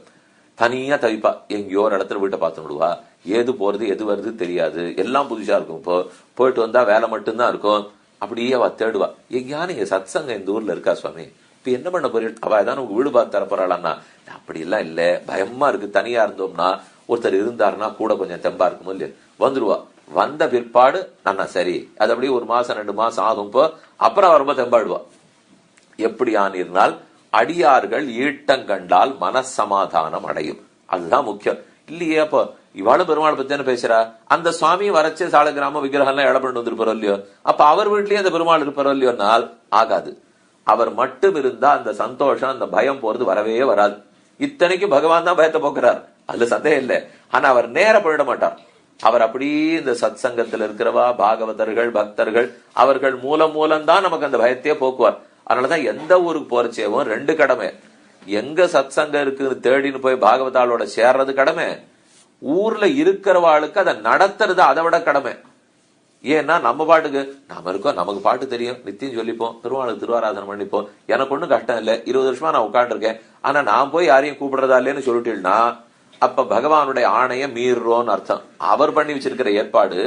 தனியா தவிப்பா. எங்கேயோ ஒரு இடத்துல வீட்டை பார்த்து விடுவா. ஏது போறது எது வருது தெரியாது, எல்லாம் புதுசா இருக்கும். இப்போ போயிட்டு வந்தா வேலை மட்டும்தான் இருக்கும். அப்படியே அவ தேடுவா, எங்கேயான சத் சங்கம் இந்த ஊர்ல இருக்கா சுவாமி, இப்ப என்ன பண்ண போறீங்க? அவ ஏதாவது உங்க வீடு பார்த்து தரப்போறாளான்னா, அப்படி எல்லாம் இல்ல, பயமா இருக்கு. தனியா இருந்தோம்னா ஒருத்தர் இருந்தாருன்னா கூட கொஞ்சம் தெம்பா இருக்குமோ இல்லையா, வந்துருவா. வந்த பிற்பாடு அண்ணா சரி, அது அப்படியே 1 மாசம் 2 மாசம் ஆகும். இப்போ அப்புறம் ரொம்ப தெம்பாடுவா. எப்படி ஆனிருந்தால் அடியார்கள் ஈட்டங்கண்டால் மனசமாதானம் அடையும். அதுதான் முக்கியம் இல்லையே. அப்போ இவாளும் பெருமாள் பத்தி என்ன பேசுறா? அந்த சுவாமி வரைச்சு சால கிராம விக்கிரகம் எல்லாம் இடம் பண்ணி வந்திருப்பாரோ இல்லையோ, அப்ப அவர் வீட்லயே அந்த பெருமாள் இருப்பாரோ இல்லையோனால் ஆகாது. அவர் மட்டும் இருந்தா அந்த சந்தோஷம், அந்த பயம் போறது வரவே வராது. இத்தனைக்கு பகவான் தான் பயத்தை போக்குறார், அதுல சந்தேகம் இல்லை. ஆனா அவர் நேர போயிட மாட்டார். அவர் அப்படியே இந்த சத் சங்கத்தில் இருக்கிறவா, பாகவதர்கள், பக்தர்கள், அவர்கள் மூலம்தான் நமக்கு அந்த பயத்தையே போக்குவார். அதனாலதான் எந்த ஊருக்கு போறச்சேவும் 2 கடமை. எங்க சத் சங்கம் இருக்குன்னு தேடின்னு போய் பாகவதாளோட சேர்றது கடமை, ஊர்ல இருக்கிறவாளுக்கு அதை நடத்துறது அதை விட கடமை. ஏன்னா நம்ம பாட்டுக்கு நாம இருக்கோம், நமக்கு பாட்டு தெரியும், நித்தியம் சொல்லிப்போம், திருவாளுக்கு திருவாராதனை பண்ணிப்போம், எனக்கு ஒண்ணும் கஷ்டம் இல்லை, 20 வருஷமா நான் உட்காந்துருக்கேன். ஆனா நான் போய் யாரையும் கூப்பிடுறதா இல்லைன்னு சொல்லிட்டீங்கன்னா அப்ப பகவானுடைய ஆணைய மீறுறோன்னு அர்த்தம். அவர் பண்ணி வச்சிருக்கிற ஏற்பாடு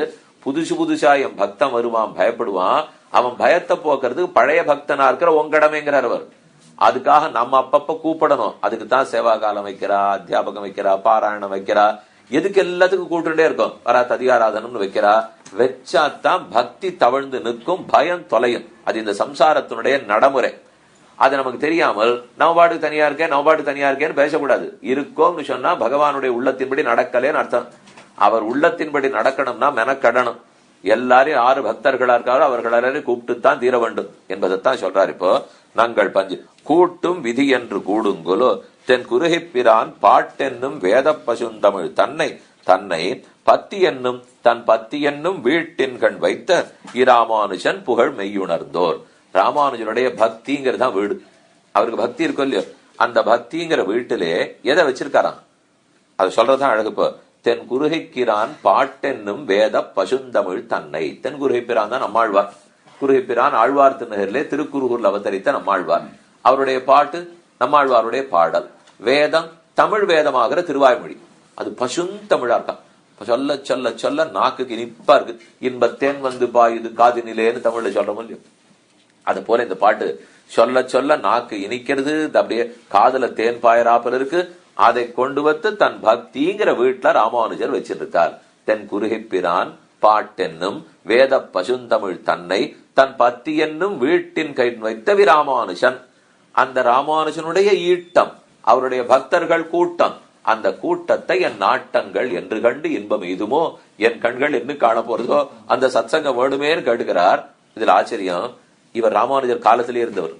புதுசா என் பக்தன் வருவான், பயப்படுவான், அவன் பயத்தை போக்குறதுக்கு பழைய பக்தனா இருக்கிற உங்கடமைங்கிறார் அவர். அதுக்காக நம்ம அப்பப்ப கூப்பிடணும். அதுக்கு தான் சேவா காலம் வைக்கிறா, அத்தியாபகம் வைக்கிறா, பாராயணம் வைக்கிறா, எதுக்கு எல்லாத்துக்கும் கூப்பிட்டுட்டே இருக்கும். வரா ததிகாராதனம்னு வைக்கிறா. வச்சாத்தான் பக்தி தவழ்ந்து நிற்கும், பயம் தொலையும். அது இந்த சம்சாரத்தினுடைய நடைமுறை. அது நமக்கு தெரியாமல் நம்ம பாட்டுக்கு தனியா இருக்கேன், நம்ம பாட்டுக்கு தனியா இருக்கேன்னு பேசக்கூடாது. இருக்கோம்னு சொன்னா பகவானுடைய உள்ளத்தின்படி நடக்கலேன்னு அர்த்தம். அவர் உள்ளத்தின்படி நடக்கணும்னா மெனக்கடணும். எல்லாரையும் 6 பக்தர்களா இருக்காரோ அவர்கள் எல்லாரையும் கூப்பிட்டுத்தான் தீர வேண்டும் என்பதைத்தான் சொல்றாரு. இப்போ நாங்கள் பஞ்சு கூட்டும் விதி என்று கூடுங்கொலோ தென் குருகைப்பிரான் பாட்டென்னும் வேத பசுந்தமிழ் தன்னை தன்னை பத்தி என்னும் தன் பத்தி என்னும் வீட்டின் கண் வைத்த இராமானுஷன் புகழ் மெய்யுணர்ந்தோர். ராமானுஜனுடைய பக்திங்கிறது தான் வீடு. அவருக்கு பக்தி இருக்கும் இல்லையோ, அந்த பக்திங்கிற வீட்டிலே எதை வச்சிருக்காராம் அது சொல்றதுதான் அழகு. இப்போ தென் குருகைப்பிரான் பாட்டென்னும் வேத பசுந்தமிழ் தன்னை. தென் குருகைப்பிரான் தான் நம்மாழ்வார். குருகைப்பிரான் ஆழ்வார் திருநகரிலே திருக்குறுகூர்ல அவதரித்த நம்மாழ்வார். அவருடைய பாட்டு நம்மாழ்வாருடைய பாடல். வேதம் தமிழ் வேதமாகிற திருவாய்மொழி, அது பசுந்தமிழா இருக்கான். சொல்ல சொல்ல சொல்ல நாக்குக்கு இனிப்பா இருக்கு. இன்பத்தேன் வந்து பாயுது காதினிலேன்னு தமிழ்ல சொல்றோம் இல்லையோ, அது போல இந்த பாட்டு சொல்ல சொல்ல நாக்கு இனிக்கிறது, அப்படியே காதல தேன் பாயராப்பல் இருக்கு. அதை கொண்டு வந்து தன் பக்திங்கிற வீட்டுல ராமானுஜர் வச்சிருக்கார். தென் குருகைப்பிரான் பாட்டென்னும் வேத பசுந்தமிழ் தன்னை தன் பத்தி என்னும் வீட்டின் கை வைத்த விராமானுஷன். அந்த ராமானுஜனுடைய ஈட்டம், அவருடைய பக்தர்கள் கூட்டம், அந்த கூட்டத்தை என் நாட்டங்கள் என்று கண்டு இன்பம் இதுமோ என் கண்கள் என்ன காண போறதோ அந்த சத்சங்கம் வேணுமேன்னு கேட்டுக்கிறார். இதுல ஆச்சரியம், இவர் ராமானுஜர் காலத்திலே இருந்தவர்.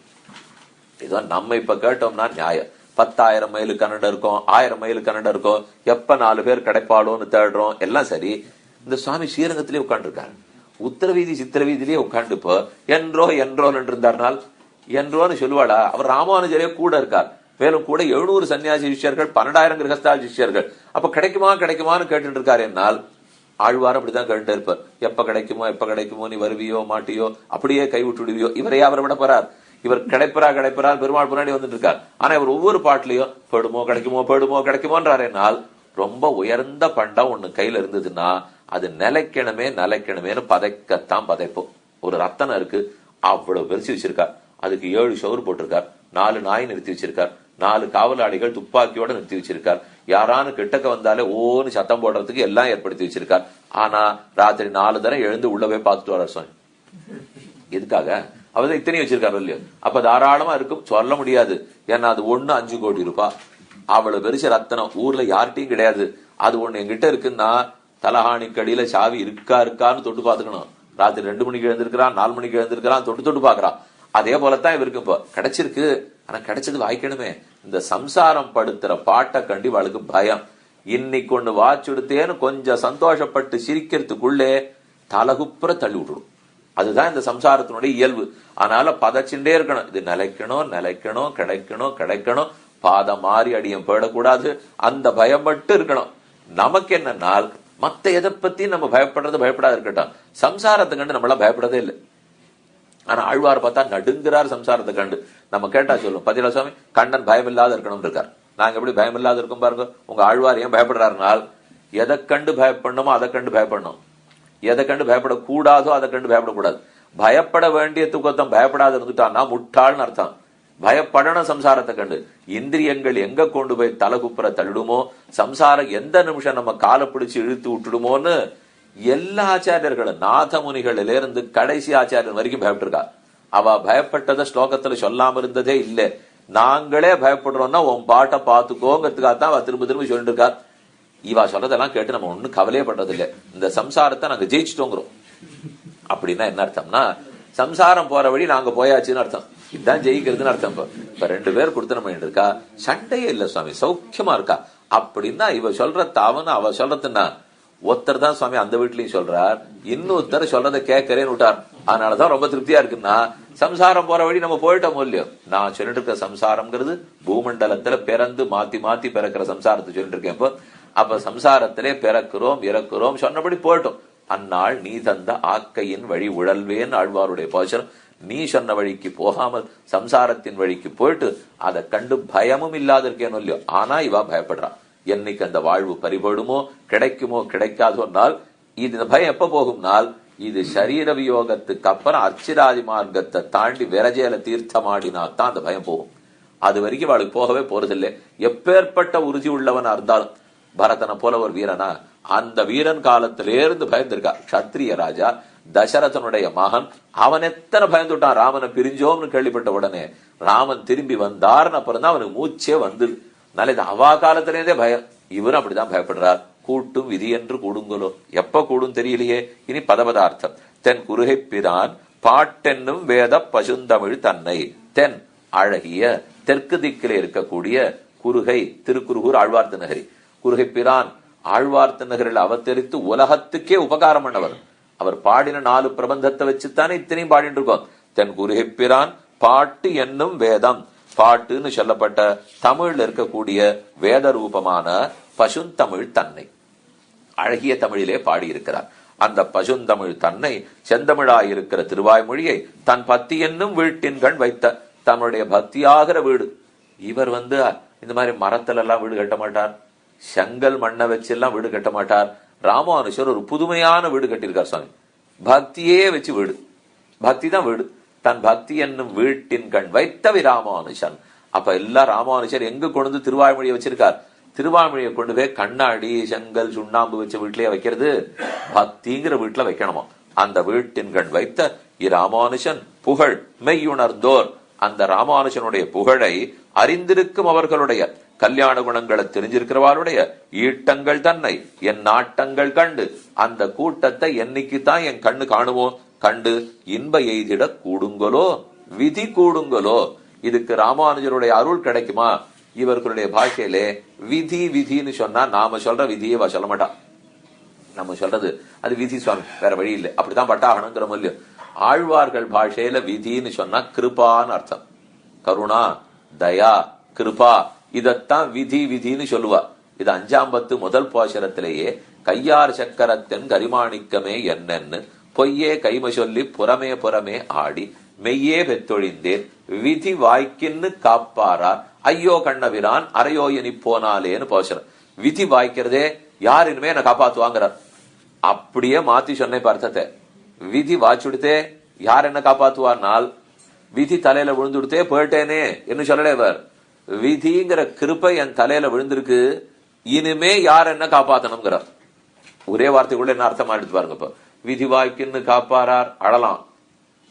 இதுதான் நம்ம இப்ப கேட்டோம்னா நியாயம். 10,000 மைல் கன்னடம் இருக்கும், 1000 மைல் கன்னடம் இருக்கும், எப்ப 4 பேர் கிடைப்பாளோன்னு தேடுறோம், எல்லாம் சரி. இந்த சுவாமி ஸ்ரீரங்கத்திலே உட்காந்துருக்காரு, உத்தரவீதி சித்திரவீதியிலேயே உட்காந்து இப்போ என்றோ என்றோ இருந்தார்னால் என்றோன்னு சொல்லுவாளா? அவர் ராமானுஜரே கூட இருக்கார். மேலும் கூட 700 சன்னியாசி சிஷ்யர்கள், 12,000 கிரகஸ்தால் சிஷ்யர்கள். அப்ப கிடைக்குமா கிடைக்குமான்னு கேட்டு இருக்காரு. என்னால் ஆழ்வார் அப்படிதான் கேட்டு இருப்பார். எப்ப கிடைக்குமோ எப்ப கிடைக்குமோ, நீ வருவியோ மாட்டியோ, அப்படியே கை விட்டு விடுவியோ. இவரையே அவரை விட போறார். இவர் கிடைப்பரா பெருமாள் முன்னாடி வந்துட்டு இருக்கார். ஆனா இவர் ஒவ்வொரு பாட்டிலையும் படுமோ கிடைக்குமோன்றார். என்னால் ரொம்ப உயர்ந்த பண்டம் ஒண்ணு கையில இருந்ததுன்னா அது நிலைக்கணுமேன்னு பதைக்கத்தான் பதைப்போம். ஒரு ரத்தனம் இருக்கு, அவ்வளவு பெருசு வச்சிருக்கார். அதுக்கு 7 ஷவர் போட்டிருக்கார், 4 நாய் நிறுத்தி வச்சிருக்கார், 4 காவலாளிகள் துப்பாக்கியோட நிறுத்தி வச்சிருக்கார். யாரானு கிட்டக்க வந்தாலே ஓன்னு சத்தம் போடுறதுக்கு எல்லாம் ஏற்படுத்தி வச்சிருக்கார். ஆனா ராத்திரி 4 தடவை எழுந்து உள்ள போய் பார்த்துட்டு வர சுவாமி. எதுக்காக? அவர் இத்தனையும் வச்சிருக்காரு இல்லையோ. அப்ப தாராளமா இருக்கும், சொல்ல முடியாது. ஏன்னா அது 5 கோடி ரூபாய். அவ்வளவு பெருசு ரத்தனம் ஊர்ல யார்கிட்டையும் கிடையாது. அது ஒண்ணு என்கிட்ட இருக்குன்னா தலஹாணி கடியில சாவி இருக்கான்னு தொட்டு பாத்துக்கணும். ராத்திரி 2 மணிக்கு எழுந்திருக்கிறான், 4 மணிக்கு எழுந்திருக்கிறான், தொட்டு பாக்குறான். அதே போலத்தான் இவருக்கு இப்போ கிடைச்சிருக்கு. ஆனா கிடைச்சது வாய்க்கணுமே. இந்த சம்சாரம் படுத்துற பாட்டை கண்டி அவளுக்கு பயம். இன்னைக்கு ஒண்ணு வாச்சுடுத்தேன்னு கொஞ்சம் சந்தோஷப்பட்டு சிரிக்கிறதுக்குள்ளே தலகுப்புற தள்ளி விட்டுடும். அதுதான் இந்த சம்சாரத்தினுடைய இயல்பு. அதனால பதச்சுட்டே இருக்கணும். இது நிலைக்கணும் கிடைக்கணும். பாதம் மாறி அடியும் போயிடக்கூடாது. அந்த பயம் மட்டும் இருக்கணும். நமக்கு என்னன்னால் மத்த எதை பத்தி நம்ம பயப்படாது இருக்கட்டும். சம்சாரத்தை கண்டு நம்மள பயப்படதே இல்லை. ஆனா ஆழ்வார் பார்த்தா நடுங்கிறார் சம்சாரத்தை கண்டு. நம்ம கேட்டா சொல்லும், பதில சுவாமி கண்ணன் பயம் இல்லாத இருக்கணும் இருக்கார். நாங்க எப்படி பயம் இல்லாத இருக்கும் பாருங்க. உங்க ஆழ்வார் ஏன் பயப்படுறாருனால், எதை கண்டு பயப்படணுமோ அதை கண்டு பயப்படணும், எதை கண்டு பயப்படக்கூடாதோ அதை கண்டு பயப்படக்கூடாது. பயப்பட வேண்டிய துக்கத்தம் பயப்படாத இருந்துட்டான்னா முட்டாள்னு அர்த்தம். பயப்படணும் சம்சாரத்தை கண்டு. இந்திரியங்கள் எங்க கொண்டு போய் தலகுப்புற தள்ளிடுமோ, சம்சாரம் எந்த நிமிஷம் நம்ம காலை பிடிச்சு இழுத்து விட்டுடுமோன்னு எல்லா ஆச்சாரியர்களும் நாதமுனிகளில இருந்து கடைசி ஆச்சாரியன் வரைக்கும் பயப்பட்டிருக்கா. அவ பயப்பட்டதை ஸ்லோகத்துல சொல்லாம இருந்ததே இல்லை. நாங்களே பயப்படுறோம்னா உன் பாட்டை பாத்துக்கோங்கிறதுக்காகத்தான் அவ திரும்ப சொல்லிட்டு இருக்கா. இவா சொல்றதெல்லாம் கேட்டு நம்ம ஒண்ணும் கவலையே பண்றது இல்லை. இந்த சம்சாரத்தை நாங்க ஜெயிச்சுட்டோங்கிறோம். அப்படின்னா என்ன அர்த்தம்னா, சம்சாரம் போற வழி நாங்க போயாச்சுன்னு அர்த்தம். இதுதான் ஜெயிக்கிறதுன்னு அர்த்தம். இப்ப 2 பேர் கொடுத்தனம் பண்ணிட்டு இருக்கா, சண்டையே இல்ல சுவாமி, சௌக்கியமா இருக்கா. அப்படின்னா இவ சொல்ற தாவன்னு அவ சொல்றதுன்னா, ஒருத்தர் தான் சுவாமி அந்த வீட்லயும் சொல்றார், இன்னொருத்தர் சொல்றதை கேட்கறேன்னு விட்டார். அதனாலதான் ரொம்ப திருப்தியா இருக்குன்னா, சம்சாரம் போற வழி நம்ம போயிட்டோம் இல்லையோ. நான் சொல்லிட்டு இருக்க சம்சாரம்ங்கிறது பூமண்டலத்துல பிறந்து மாத்தி பிறக்கிற சம்சாரத்தை சொல்லிட்டு இருக்கேன். இப்போ அப்ப சம்சாரத்திலே பிறக்கிறோம் இறக்குறோம் சொன்னபடி போயிட்டோம். அந்நாள் நீ தந்த ஆக்கையின் வழி உழல்வேன் ஆழ்வாருடைய பாசனம். நீ சொன்ன வழிக்கு போகாமல் சம்சாரத்தின் வழிக்கு போயிட்டு அதை கண்டு பயமும் இல்லாத இருக்கேனோ இல்லையோ. ஆனா இவா பயப்படுறான், என்னைக்கு அந்த வாழ்வு பறிபடுமோ கிடைக்குமோ கிடைக்காதோனால். இது பயம் எப்ப போகும்னால், இது சரீர வியோகத்துக்கு அப்புறம் அர்ச்சிராதி மார்க்கத்தை தாண்டி விரஜேல தீர்த்தமாடினா தான் அந்த பயம் போகும். அது வரைக்கும் அவளுக்கு போகவே போறதில்லை. எப்பேற்பட்ட உறுதி உள்ளவனா இருந்தாலும், பரதனை போல ஒரு வீரனா, அந்த வீரன் காலத்திலேருந்து பயந்திருக்கா. க்ஷத்ரிய ராஜா தசரதனுடைய மகன், அவன் எத்தனை பயந்துட்டான். ராமனை பிரிஞ்சோம்னு கேள்விப்பட்ட உடனே ராமன் திரும்பி வந்தார்னு அப்புறம் தான் அவனுக்கு மூச்சே வந்தது. நல்ல இது அவா காலத்திலேருந்தே பயம். இவரும் அப்படிதான் பயப்படுறார். கூட்டும் விதி என்று கூடுங்களோ, எப்ப கூடும் தெரியலையே. இனி பதபதார்த்தம். தென் குருகை பிரான் பாட்டென்னும் வேத பசுந்தமிழ் தன்னை. தென் அழகிய தெற்கு திக்கிலே இருக்கக்கூடிய குருகை, திருக்குருகூர் ஆழ்வார்த்த நகரி. குருகை பிரான் ஆழ்வார்த்த நகரில் அவதரித்து உலகத்துக்கே உபகாரம் பண்ணவர். அவர் பாடின 4 பிரபந்தத்தை வச்சுத்தானே இத்தனையும் பாடிட்டு இருக்கோம். தென் குருகை பிரான் பாட்டு என்னும் வேதம், பாட்டுன்னு சொல்லப்பட்ட தமிழ்ல இருக்கக்கூடிய வேத ரூபமான பசுந்தமிழ் தன்னை அழகிய தமிழிலே பாடியிருக்கிறார். அந்த பசுந்தமிழ் தன்னை செந்தமிழாயிருக்கிற திருவாய்மொழியை தன் பத்தி என்னும் வீட்டின் கண் வைத்த தன்னுடைய பக்தியாகிற வீடு. இவர் இந்த மாதிரி மரத்துல எல்லாம் வீடு கட்ட மாட்டார், செங்கல் மண்ணை வச்சு எல்லாம் வீடு கட்ட மாட்டார். ராமானுஷர் ஒரு புதுமையான வீடு கட்டியிருக்கார் சுவாமி. பக்தியே வச்சு வீடு, பக்தி தான் வீடு. தன் பக்தி என்னும் வீட்டின் கண் வைத்தவி ராமானுஷன். அப்ப எல்லா ராமானுஷர் எங்க கொண்டு வந்து திருவாய்மொழியை வச்சிருக்கார்? திருவாய்மொழியை கொண்டு போய் கண்ணாடி செங்கல் சுண்ணாம்பு வச்ச வீட்லயே வைக்கிறது, பக்திங்கிற வீட்டுல வைக்கணுமா. அந்த வீட்டின் கண் வைத்த இராமானுஷன் புகழ் மெய்யுணர்ந்தோர். அந்த ராமானுஷனுடைய புகழை அறிந்திருக்கும் அவர்களுடைய கல்யாண குணங்களை தெரிஞ்சிருக்கிறவாளுடைய ஈட்டங்கள் தன்னை என் நாட்டங்கள் கண்டு அந்த கூட்டத்தை என்னைக்குத்தான் என் கண்ணு காணுமோ, கண்டு இன்ப எய்திட கூடுங்களோ விதி கூடுங்களோ. இதுக்கு ராமானுஜருடைய அருள் கிடைக்குமா? இவர்களுடைய பாஷையிலே விதி விதின்னு சொன்னா நாம சொல்ற விதியை சொல்ல மாட்டான். நம்ம சொல்றது அது விதி சுவாமி, வேற வழி இல்லை, அப்படித்தான் பட்டாகணுங்கிற மூல்யம். ஆழ்வார்கள் பாஷையில விதின்னு சொன்னா கிருபான்னு அர்த்தம். கருணா தயா கிருபா இதத்தான் விதி விதின்னு சொல்லுவா. இது 5 முதல் பாசுரத்திலேயே கையார் சக்கரத்தின் கரிமாணிக்கமே என்னன்னு பொய்யே கைம சொல்லி புறமே புறமே ஆடி மெய்யே பெத்தொழிந்தேன் விதி வாய்க்கின்னு காப்பாரார் ஐயோ கண்ணபிரான் அரையோ இனி போனாலேன்னு பாசுரம். விதி வாய்க்கிறதே யார் இனிமே என்ன காப்பாத்துவாங்கிறார். அப்படியே மாத்தி சொன்ன அர்த்தத்தை. விதி வாச்சுடுத்தே யார் என்ன காப்பாத்துவார்னால் விதி தலையில விழுந்துடுத்தே போயிட்டேனே என்ன சொல்லலேவர். விதிங்கிற கிருப்பை என் தலையில விழுந்திருக்கு, இனிமே யார் என்ன காப்பாத்தணுங்கிறார். ஒரே வார்த்தைக்குள்ள என்ன அர்த்தமா எடுத்து பாருங்க. இப்ப விதி வாய்க்குன்னு காப்பாரார் அழலாம்,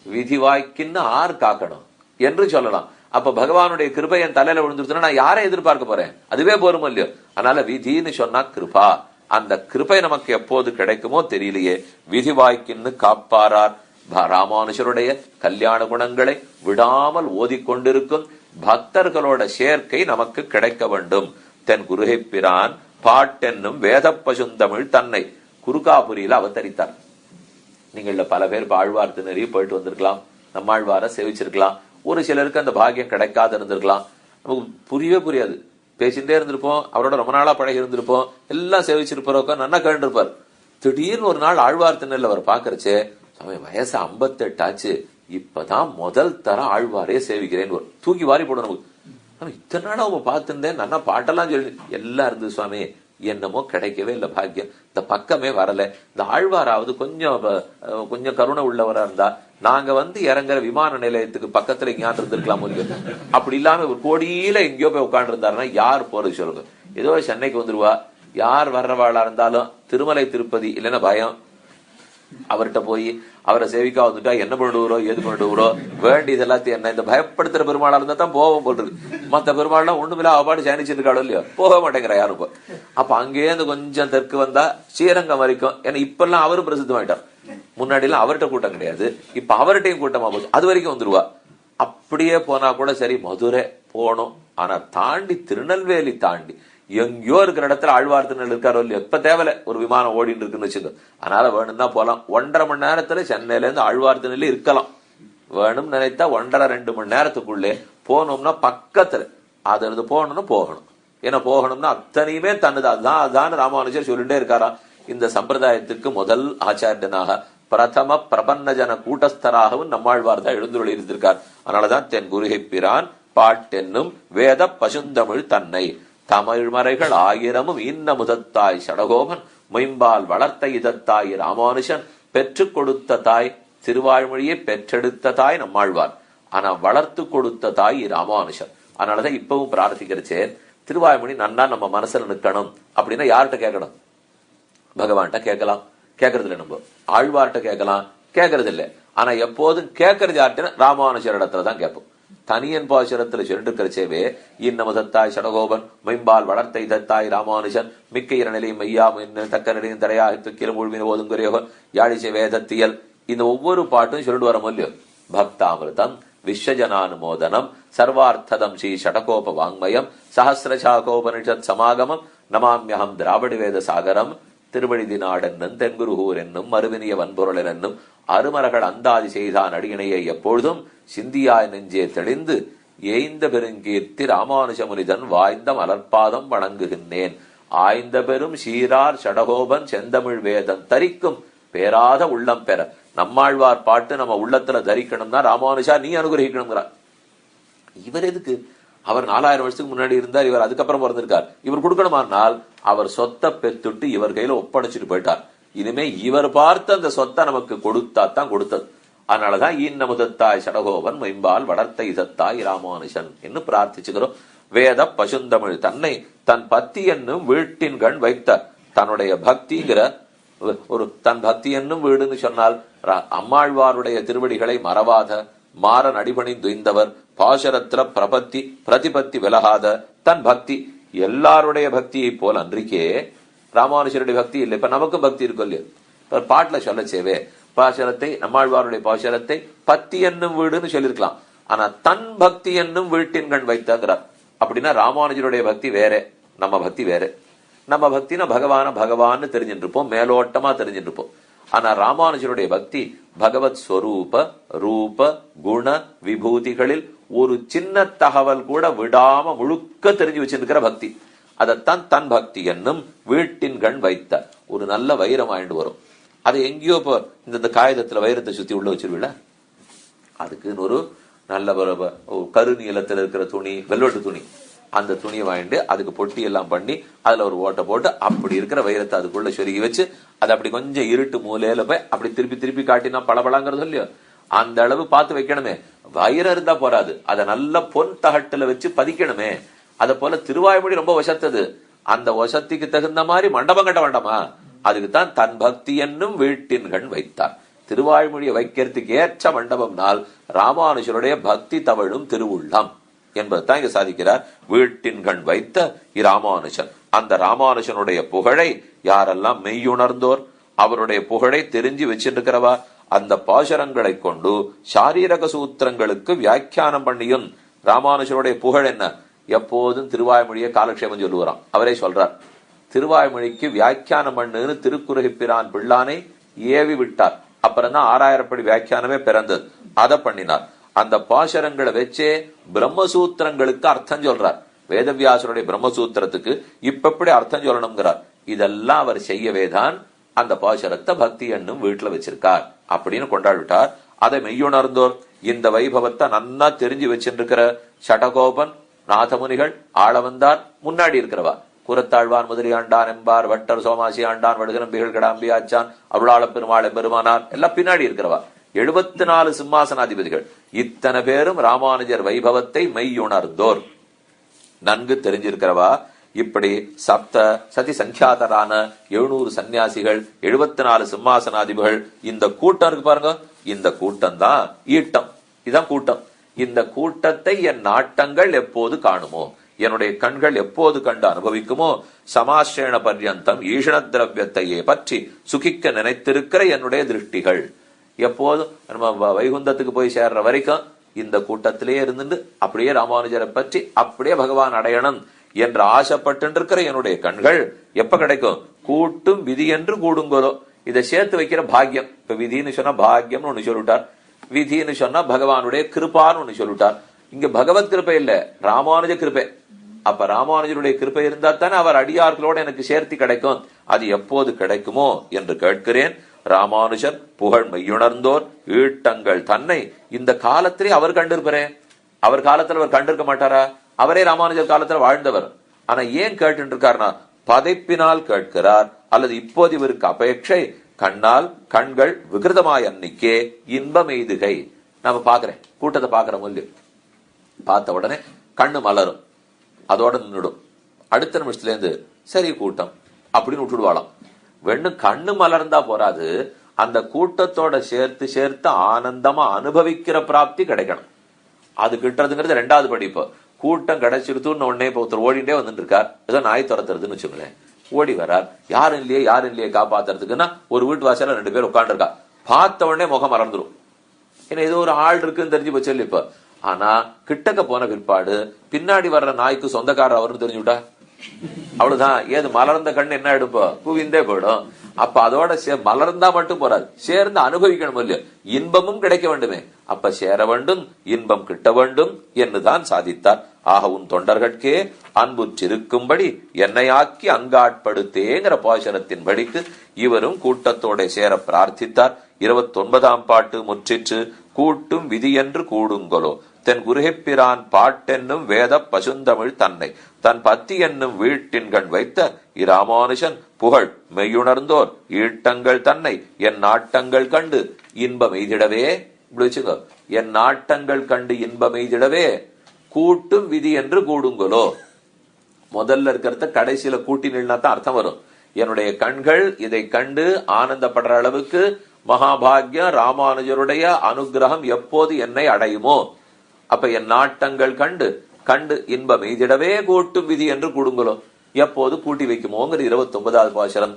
விதி வாய்க்குன்னு ஆர் காக்கணும் என்று சொல்லலாம். அப்ப பகவானுடைய கிருபை என் தலையில விழுந்துருச்சுன்னா நான் யாரை எதிர்பார்க்க போறேன்? அதுவே போரும் இல்லையோ. அதனால விதின்னு சொன்னா கிருபா. அந்த கிருபை நமக்கு எப்போது கிடைக்குமோ தெரியலையே. விதி வாய்க்குன்னு காப்பாரார் ராமானுஷருடைய கல்யாண குணங்களை விடாமல் ஓதிக்கொண்டிருக்கும் பக்தர்களோட சேர்க்கை நமக்கு கிடைக்க வேண்டும். தென் குருகை பிரான் பாட்டென்னும் வேத பசுந்தமிழ் தன்னை குருகாபுரியில அவதரித்தார். நீங்கள பல பேர் ஆழ்வார் நிறைய போயிட்டு வந்திருக்கலாம், நம்மாழ்வார சேவிச்சிருக்கலாம். ஒரு சிலருக்கு அந்த பாக்கியம் கிடைக்காது இருந்திருக்கலாம். நமக்கு புரியவே புரியாது, பேசிட்டே இருந்திருப்போம், அவரோட ரொம்ப நாளா பழகி இருந்திருப்போம், எல்லாம் சேவிச்சிருப்பாரோ நல்லா கேட்டுருப்பார். திடீர்னு ஒரு நாள் ஆழ்வார் திருநெல்ல அவர் பாக்குறச்சே, வயசு 58 ஆச்சு, இப்பதான் முதல் தர ஆழ்வாரே சேவிக்கிறேன்னு ஒரு தூக்கி வாரி போடும் நமக்கு. இத்தனை நாள் அவங்க பார்த்துருந்தேன், நல்லா பாட்டெல்லாம் சொல்லி எல்லாம் இருந்தது சுவாமி, என்னமோ கிடைக்கவே இல்லை பாக்கியம், இந்த பக்கமே வரல. இந்த ஆழ்வாராவது கொஞ்சம் கருணை உள்ளவரா இருந்தா நாங்க இறங்குற விமான நிலையத்துக்கு பக்கத்துல எங்கேயாவது இருந்திருக்கலாம். அப்படி இல்லாம ஒரு கோடியில எங்கேயோ போய் உட்காந்து இருந்தாருன்னா யார் போறது சொல்லுங்க. ஏதோ சென்னைக்கு வந்துருவா, யார் வர்றவாளா இருந்தாலும் திருமலை திருப்பதி இல்லைன்னா பயம். அவர்கிட்ட போய் அவரை சேவிக்கா வந்துட்டா என்ன பண்ணுடுவரோ எது பண்ணுடுவரோ வேண்டியது எல்லாத்தையும் என்ன இந்த பயப்படுத்துற பெருமாளா இருந்தா தான் போவோம் போட்டுருக்கு. மத்த பெருமாள்லாம் ஒண்ணுமில்ல அவபாடு சயனிச்சுட்டு இருக்காளோ இல்லையோ, போக மாட்டேங்கிற யாரும். இப்போ அப்ப அங்கேயிருந்து கொஞ்சம் தெற்கு வந்தா ஸ்ரீரங்கம் வரைக்கும். ஏன்னா இப்பெல்லாம் அவரும் பிரசித்தமாயிட்டார். முன்னாடி எல்லாம் அவர்கிட்ட கூட்டம் கிடையாது, இப்ப அவர்கிட்டையும் கூட்டமா போச்சு, அது வரைக்கும் வந்துருவா. அப்படியே போனா கூட சரி மதுரை போனோம், ஆனா தாண்டி திருநெல்வேலி தாண்டி எங்கேயோ இருக்கிற இடத்துல ஆழ்வார் திருநெல் இருக்காரோ இல்லையோ, எப்ப தேவையில்ல ஒரு விமானம் ஓடிட்டு இருக்குன்னு வச்சுக்கோ. அதனால வேணும்னா போலாம். 1.5 மணி நேரத்துல சென்னையில இருந்து ஆழ்வார் திருநெல் இருக்கலாம். வேணும் நினைத்தா 1.5-2 மணி நேரத்துக்குள்ளே போனோம்னா பக்கத்துல அது இருந்து போகணும்னு போகணும். ஏன்னா போகணும்னா அத்தனையுமே தன்னுது. அதான் ராமானுஜர் சொல்லிட்டே இருக்காராம். இந்த சம்பிரதாயத்துக்கு முதல் ஆச்சாரியனாக பிரதம பிரபன்ன ஜன கூட்டஸ்தராகவும் நம்மாழ்வார் தான் எழுந்துள்ள இருந்திருக்கார். அதனாலதான் தென் குருகை பிரான் பாட்டென்னும் வேத பசுந்தமிழ் தன்னை தமிழ்மறைகள் 1000 இன்ன முதத்தாய் சடகோபன் மொயம்பால் வளர்த்த இதத்தாய் ராமானுஷன் பெற்றுக் கொடுத்த தாய் திருவாய்மொழியை பெற்றெடுத்த தாய் நம்மாழ்வார். ஆனா வளர்த்து கொடுத்த தாய் ராமானுஷன். அதனாலதான் இப்பவும் பிரார்த்திக்கிறச்சே திருவாய்மொழி நன்னா நம்ம மனசுல நிக்கணும் அப்படின்னா யார்கிட்ட கேட்கணும்? பகவான்கிட்ட கேட்கலாம், கேட்கறது இல்லை. நம்ம ஆழ்வார்கிட்ட கேட்கலாம், கேட்கறது இல்லை. ஆனா எப்போதும் கேட்கறது யார்கிட்ட? ராமானுஷர் இடத்துலதான் கேட்போம். தனியன் பாசுரத்துல சொல்லிருக்கிறச்சேவே இன்ன முதத்தாய் சடகோபன் மெம்பால் வளர்த்த இதத்தாய் ராமானுஷன் மிக்க இரநிலையும் மையா தக்க நிலையும் தரையா துக்கில மூழ்வின ஓதுங்குறையோகன் யாழிசை வேதத்தியல். இந்த ஒவ்வொரு பாட்டும் சொல்லிட்டு வர முடியும். பக்தாமிருதம் விஸ்வஜனானுமோதனம் சர்வார்த்ததம் ஸ்ரீ ஷடகோப வாங்மயம் சஹசிரசாகோபனிஷத் சமாகமம் நமாமியகம் திராவிட வேத சாகரம் திருவழிதி நாடென்னும் தென்குருகூர் என்னும் மறுவினிய வன்பொருள் என்னும் அருமரகள் அந்தாதி செய்தான் அடியினையை எப்பொழுதும் சிந்தியாய் நெஞ்சே தெளிந்து ஏய்ந்த பெருங்கீர்த்தி ராமானுஜமுனிதன் வாய்ந்த மலர்பாதம் வணங்குகின்றேன். ஆய்ந்த பெரும் சீரார் சடகோபன் செந்தமிழ் வேதம் தரிக்கும் பேராத உள்ளம் பெற. நம்மாழ்வார் பாட்டு நம்ம உள்ளத்துல தரிக்கணும்னா ராமானுஜா நீ அனுகிரகிக்கணுங்கிறார். இவர் எதுக்கு அவர் 4000 வருஷத்துக்கு முன்னாடி இருந்தார், இவர் அதுக்கப்புறம் பிறந்திருக்கார். இவர் கொடுக்கணுமானால் அவர் சொத்தை பெத்துட்டு இவர் கையில ஒப்படைச்சிட்டு போயிட்டார். இனிமே இவர் பார்த்து அந்த சொத்தை நமக்கு கொடுத்தா தான் கொடுத்தது. அதனாலதான் ஈன்னமுதத்தாய் சடகோவன் மைம்பால் வளர்த்த இதத்தாய் ராமானுஷன் என்று பிரார்த்திச்சுக்கிறோம். வேத பசுந்தமிழ் தன்னை தன் பத்தி என்னும் வீட்டின் கண் வைத்த தன்னுடைய பக்திங்கிற ஒரு தன் பக்தி என்னும் வீடுன்னு சொன்னால் அம்மாழ்வாருடைய திருவடிகளை மறவாத மாறன் அடிபணிந்துய்ந்தவர் பாசரத்திர பிரதிபத்தி விலகாத தன் பக்தி எல்லாருடைய பக்தியை போல் அன்றைக்கே ராமானுஷருடைய பக்தி இல்லை. இப்ப நமக்கும் பக்தி இருக்கும் இல்லையா? இப்ப பாட்டுல சொல்ல சேவே பாசரத்தை நம்மாழ்வாருடைய பாசரத்தை பத்தி என்னும் வீடுன்னு சொல்லிருக்கலாம். ஆனா தன் பக்தி என்னும் வீட்டின் கண் வைத்தங்கிறார். அப்படின்னா ராமானுஜருடைய பக்தி வேற, நம்ம பக்தி வேற. நம்ம பக்தினா பகவான்னு தெரிஞ்சுட்டு இருப்போம், மேலோட்டமா தெரிஞ்சுட்டு இருப்போம். ஆனா ராமானுஜருடைய பக்தி பகவத் ஸ்வரூப ரூப குண விபூதிகளில் ஒரு சின்ன தகவல் கூட விடாம முழுக்க தெரிஞ்சு வச்சிருக்கிற பக்தி. அதைத்தான் தன் பக்தி என்னும் வீட்டின் கண் வைத்த ஒரு நல்ல வைரம் ஆயிண்டு வரும். அது எங்கேயோ இப்போ இந்த காகிதத்துல வைரத்தை சுத்தி உள்ள வச்சிருவில, அதுக்குன்னு ஒரு நல்ல கரு நீளத்துல இருக்கிற துணி, வெல்வெட்டு துணி, அந்த துணியை வாங்கிட்டு அதுக்கு பொட்டி எல்லாம் பண்ணி அதுல ஒரு ஓட்டை போட்டு அப்படி இருக்கிற வைரத்தை அதுக்குள்ள சொருகி வச்சு அதை அப்படி கொஞ்சம் இருட்டு மூலையில போய் அப்படி திருப்பி திருப்பி காட்டினா பளபளங்கிறது இல்லையோ, அந்த அளவு பார்த்து வைக்கணுமே. வைரம் இருந்தா போறாது, அதை நல்ல பொன் தகட்டுல வச்சு பதிக்கணுமே. அத போல திருவாய்மொழி ரொம்ப வசத்தது. அந்த வசத்திக்கு தகுந்த மாதிரி மண்டபம் கட்ட வேண்டாமா? அதுக்குத்தான் தன் பக்தி என்னும் வீட்டின் கண் வைத்தார். திருவாய்மொழியை வைக்கிறதுக்கு ஏற்ற மண்டபம்னால் ராமானுஜருடைய பக்தி தவழும் திருவுள்ளம் என்பதுதான் இங்க சாதிக்கிறார். வீட்டின் கண் வைத்த இராமானுஜன், அந்த ராமானுஜனுடைய புகழை யாரெல்லாம் மெய்யுணர்ந்தோர், அவருடைய புகழை தெரிஞ்சு வச்சிருக்கிறவா அந்த பாசுரங்களை கொண்டு சாரீரக சூத்திரங்களுக்கு வியாக்கியானம் பண்ணியும். ராமானுஜருடைய புகழ் என்ன? எப்போதும் திருவாய்மொழியை காலக்ஷேபம் சொல்லுவாராம். அவரே சொல்றார், திருவாய்மொழிக்கு வியாக்கியானம் பண்ணுன்னு திருக்குறுகிப்பிரான் பிள்ளானை ஏவி விட்டார். அப்புறம் தான் 6000 படி வியாக்கியானமே பிறந்தது. அதை பண்ணினார். அந்த பாசுரங்களை வச்சே பிரம்மசூத்திரங்களுக்கு அர்த்தம் சொல்றார். வேதவியாசருடைய பிரம்மசூத்திரத்துக்கு இப்படி அர்த்தம் சொல்லணுங்கிறார். இதெல்லாம் அவர் செய்யவேதான் அந்த பாசுரத்தை பக்தி என்னும் வீட்டுல வச்சிருக்கார் அப்படின்னு கொண்டாடிவிட்டார். அதை மெய்யுணர்ந்தோர் இந்த வைபவத்தை நன்னா தெரிஞ்சு வச்சிருக்கிற சடகோபன் நாதமுனிகள் ஆளவந்தார் முன்னாடி இருக்கிறவா குரத்தாழ்வான் முதலியாண்டான் எம்பார் வட்டர் சோமாசி ஆண்டான் வடுகநம்பிகள் கிடாம்பி ஆச்சான் அருளாள பெருமாள் எம்பெருமானார் எல்லாம் பின்னாடி இருக்கிறவா 74 சிம்மாசனாதிபதிகள். இத்தனை பேரும் ராமானுஜர் வைபவத்தை மெய்யுணர்ந்தோர் நன்கு தெரிஞ்சிருக்கிறவா. இப்படி சப்த சதி சங்கியாதரான 700 சன்னியாசிகள் 74 சிம்மாசனாதிபதிகள் இந்த கூட்டம் இருக்கு பாருங்க. இந்த கூட்டம் தான் ஈட்டம், இதான் கூட்டம். இந்த கூட்டத்தை என் நாட்டங்கள் எப்போது காணுமோ, என்னுடைய கண்கள் எப்போது கண்டு அனுபவிக்குமோ, சமாசேன பர்யந்தம் ஈஷண திரவியத்தையே பற்றி சுகிக்க நினைத்திருக்கிற என்னுடைய திருஷ்டிகள் எப்போதும் நம்ம வைகுந்தத்துக்கு போய் சேர்ற வரைக்கும் இந்த கூட்டத்திலேயே இருந்துட்டு அப்படியே ராமானுஜரை பற்றி அப்படியே பகவான் அடையணும் என்று ஆசைப்பட்டு இருக்கிற என்னுடைய கண்கள் எப்ப கிடைக்கும்? கூட்டும் விதி என்று கூடுங்கோலோ. இதை சேர்த்து வைக்கிற பாக்கியம். இப்ப விதின்னு சொன்னா பாக்கியம்னு ஒண்ணு சொல்லிட்டார், விதின்னு சொன்னா பகவானுடைய கிருபான்னு ஒண்ணு சொல்லிட்டார். இங்க பகவத் கிருப்பை இல்ல, ராமானுஜ கிருப்பை. அப்ப ராமானுஜருடைய கிருப்பை இருந்தா தானே அவர் அடியார்களோட எனக்கு சேர்த்து கிடைக்கும். அது எப்போது கிடைக்குமோ என்று கேட்கிறேன். ராமானுஜர் புகழ் மெய்யுணர்ந்தோர் ஈட்டங்கள் தன்னை இந்த காலத்திலே அவர் கண்டிருப்பாரே. அவர் காலத்துல அவர் கண்டிருக்க மாட்டாரா? அவரே ராமானுஜர் காலத்துல வாழ்ந்தவர். ஆனா ஏன் கேட்டு இருக்காருனா பதைப்பினால் கேட்கிறார், அல்லது இப்போது இவருக்கு அபேட்சை கண்ணால் கண்கள் விகிருதமாய் அன்னிக்கே இன்பம் எய்துகை. நம்ம பாக்குறேன் கூட்டத்தை பாக்குற முல்லு பார்த்த உடனே கண்ணு மலரும், அதோட நின்றுடும். அடுத்த நிமிஷத்துல இருந்து சரி கூட்டம் அப்படின்னு விட்டுடுவாளாம். வெண்ணு கண்ணு மலர்ந்தா போறாது, அந்த கூட்டத்தோட சேர்த்து சேர்த்து ஆனந்தமா அனுபவிக்கிற பிராப்தி கிடைக்கணும். அது கிட்டுறதுங்கிறது 2வது படிப்பு. கூட்டம் கிடைச்சிருத்துன்னு உடனே இப்போ ஒருத்தர் ஓடிண்டே வந்துட்டு இருக்கார், ஏதோ நாய் துரத்துறதுன்னு வச்சுக்கலேன். ஓடி வரார், யாரும் இல்லையே காப்பாத்துறதுக்குன்னா ஒரு வீட்டு வாசல 2 பேர் உட்காந்துருக்கா. பார்த்த உடனே முகம் மறந்துடும், ஏன்னா ஏதோ ஒரு ஆள் இருக்குன்னு தெரிஞ்சு போச்சு இப்ப. ஆனா கிட்டக்க போன பிற்பாடு பின்னாடி வர்ற நாய்க்கு சொந்தக்காரர் அவருன்னு தெரிஞ்சுட்டா அவ்வளவுதான். ஏது மலர்ந்த கண்ணு என்ன எடுப்போம், குவிந்தே போயிடும். அப்ப அதோட மலர்ந்தா மட்டும் போறாது, சேர்ந்து அனுபவிக்கணும் இல்லையோ, இன்பமும் கிடைக்க வேண்டுமே. அப்ப சேர வேண்டும், இன்பம் கிட்ட வேண்டும் என்றுதான் சாதித்தார். ஆக உன் தொண்டர்கட்கே அன்புற்றிருக்கும்படி என்னையாக்கி அங்காட்படுத்தேங்கிற பாசுரத்தின் படிக்கு இவரும் கூட்டத்தோட சேர பிரார்த்தித்தார். 29ஆம் பாட்டு முற்றிற்று. கூட்டும் விதி என்று கூடுங்கொலோ தென் குருகைப்பிரான் பாட்டென்னும் வேத பசுந்தமிழ் தன்னை தன் பத்தி என்னும் வீட்டின்கண் வைத்த இராமானுஷன் புகழ் மெய்யுணர்ந்தோர் ஈட்டங்கள் தன்னை என் நாட்டங்கள் கண்டு இன்பம் எய்திடவே. வச்சுங்க, என் நாட்டங்கள் கண்டு இன்பம் எய்திடவே கூட்டும் விதி என்று கூடுங்களோ. முதல்ல இருக்கிறத கடைசியில கூட்டினா தான் அர்த்தம் வரும். என்னுடைய கண்கள் இதை கண்டு ஆனந்தப்படுற அளவுக்கு மகாபாகியம் ராமானுஜருடைய அனுகிரகம் எப்போது என்னை அடையுமோ, அப்ப என் நாட்டங்கள் கண்டு கண்டு இன்பம் எய்திடவே கூட்டும் விதி என்று கூடுங்களோ. எப்போது கூட்டி வைக்குமோங்கிற 29வது பாசுரம்.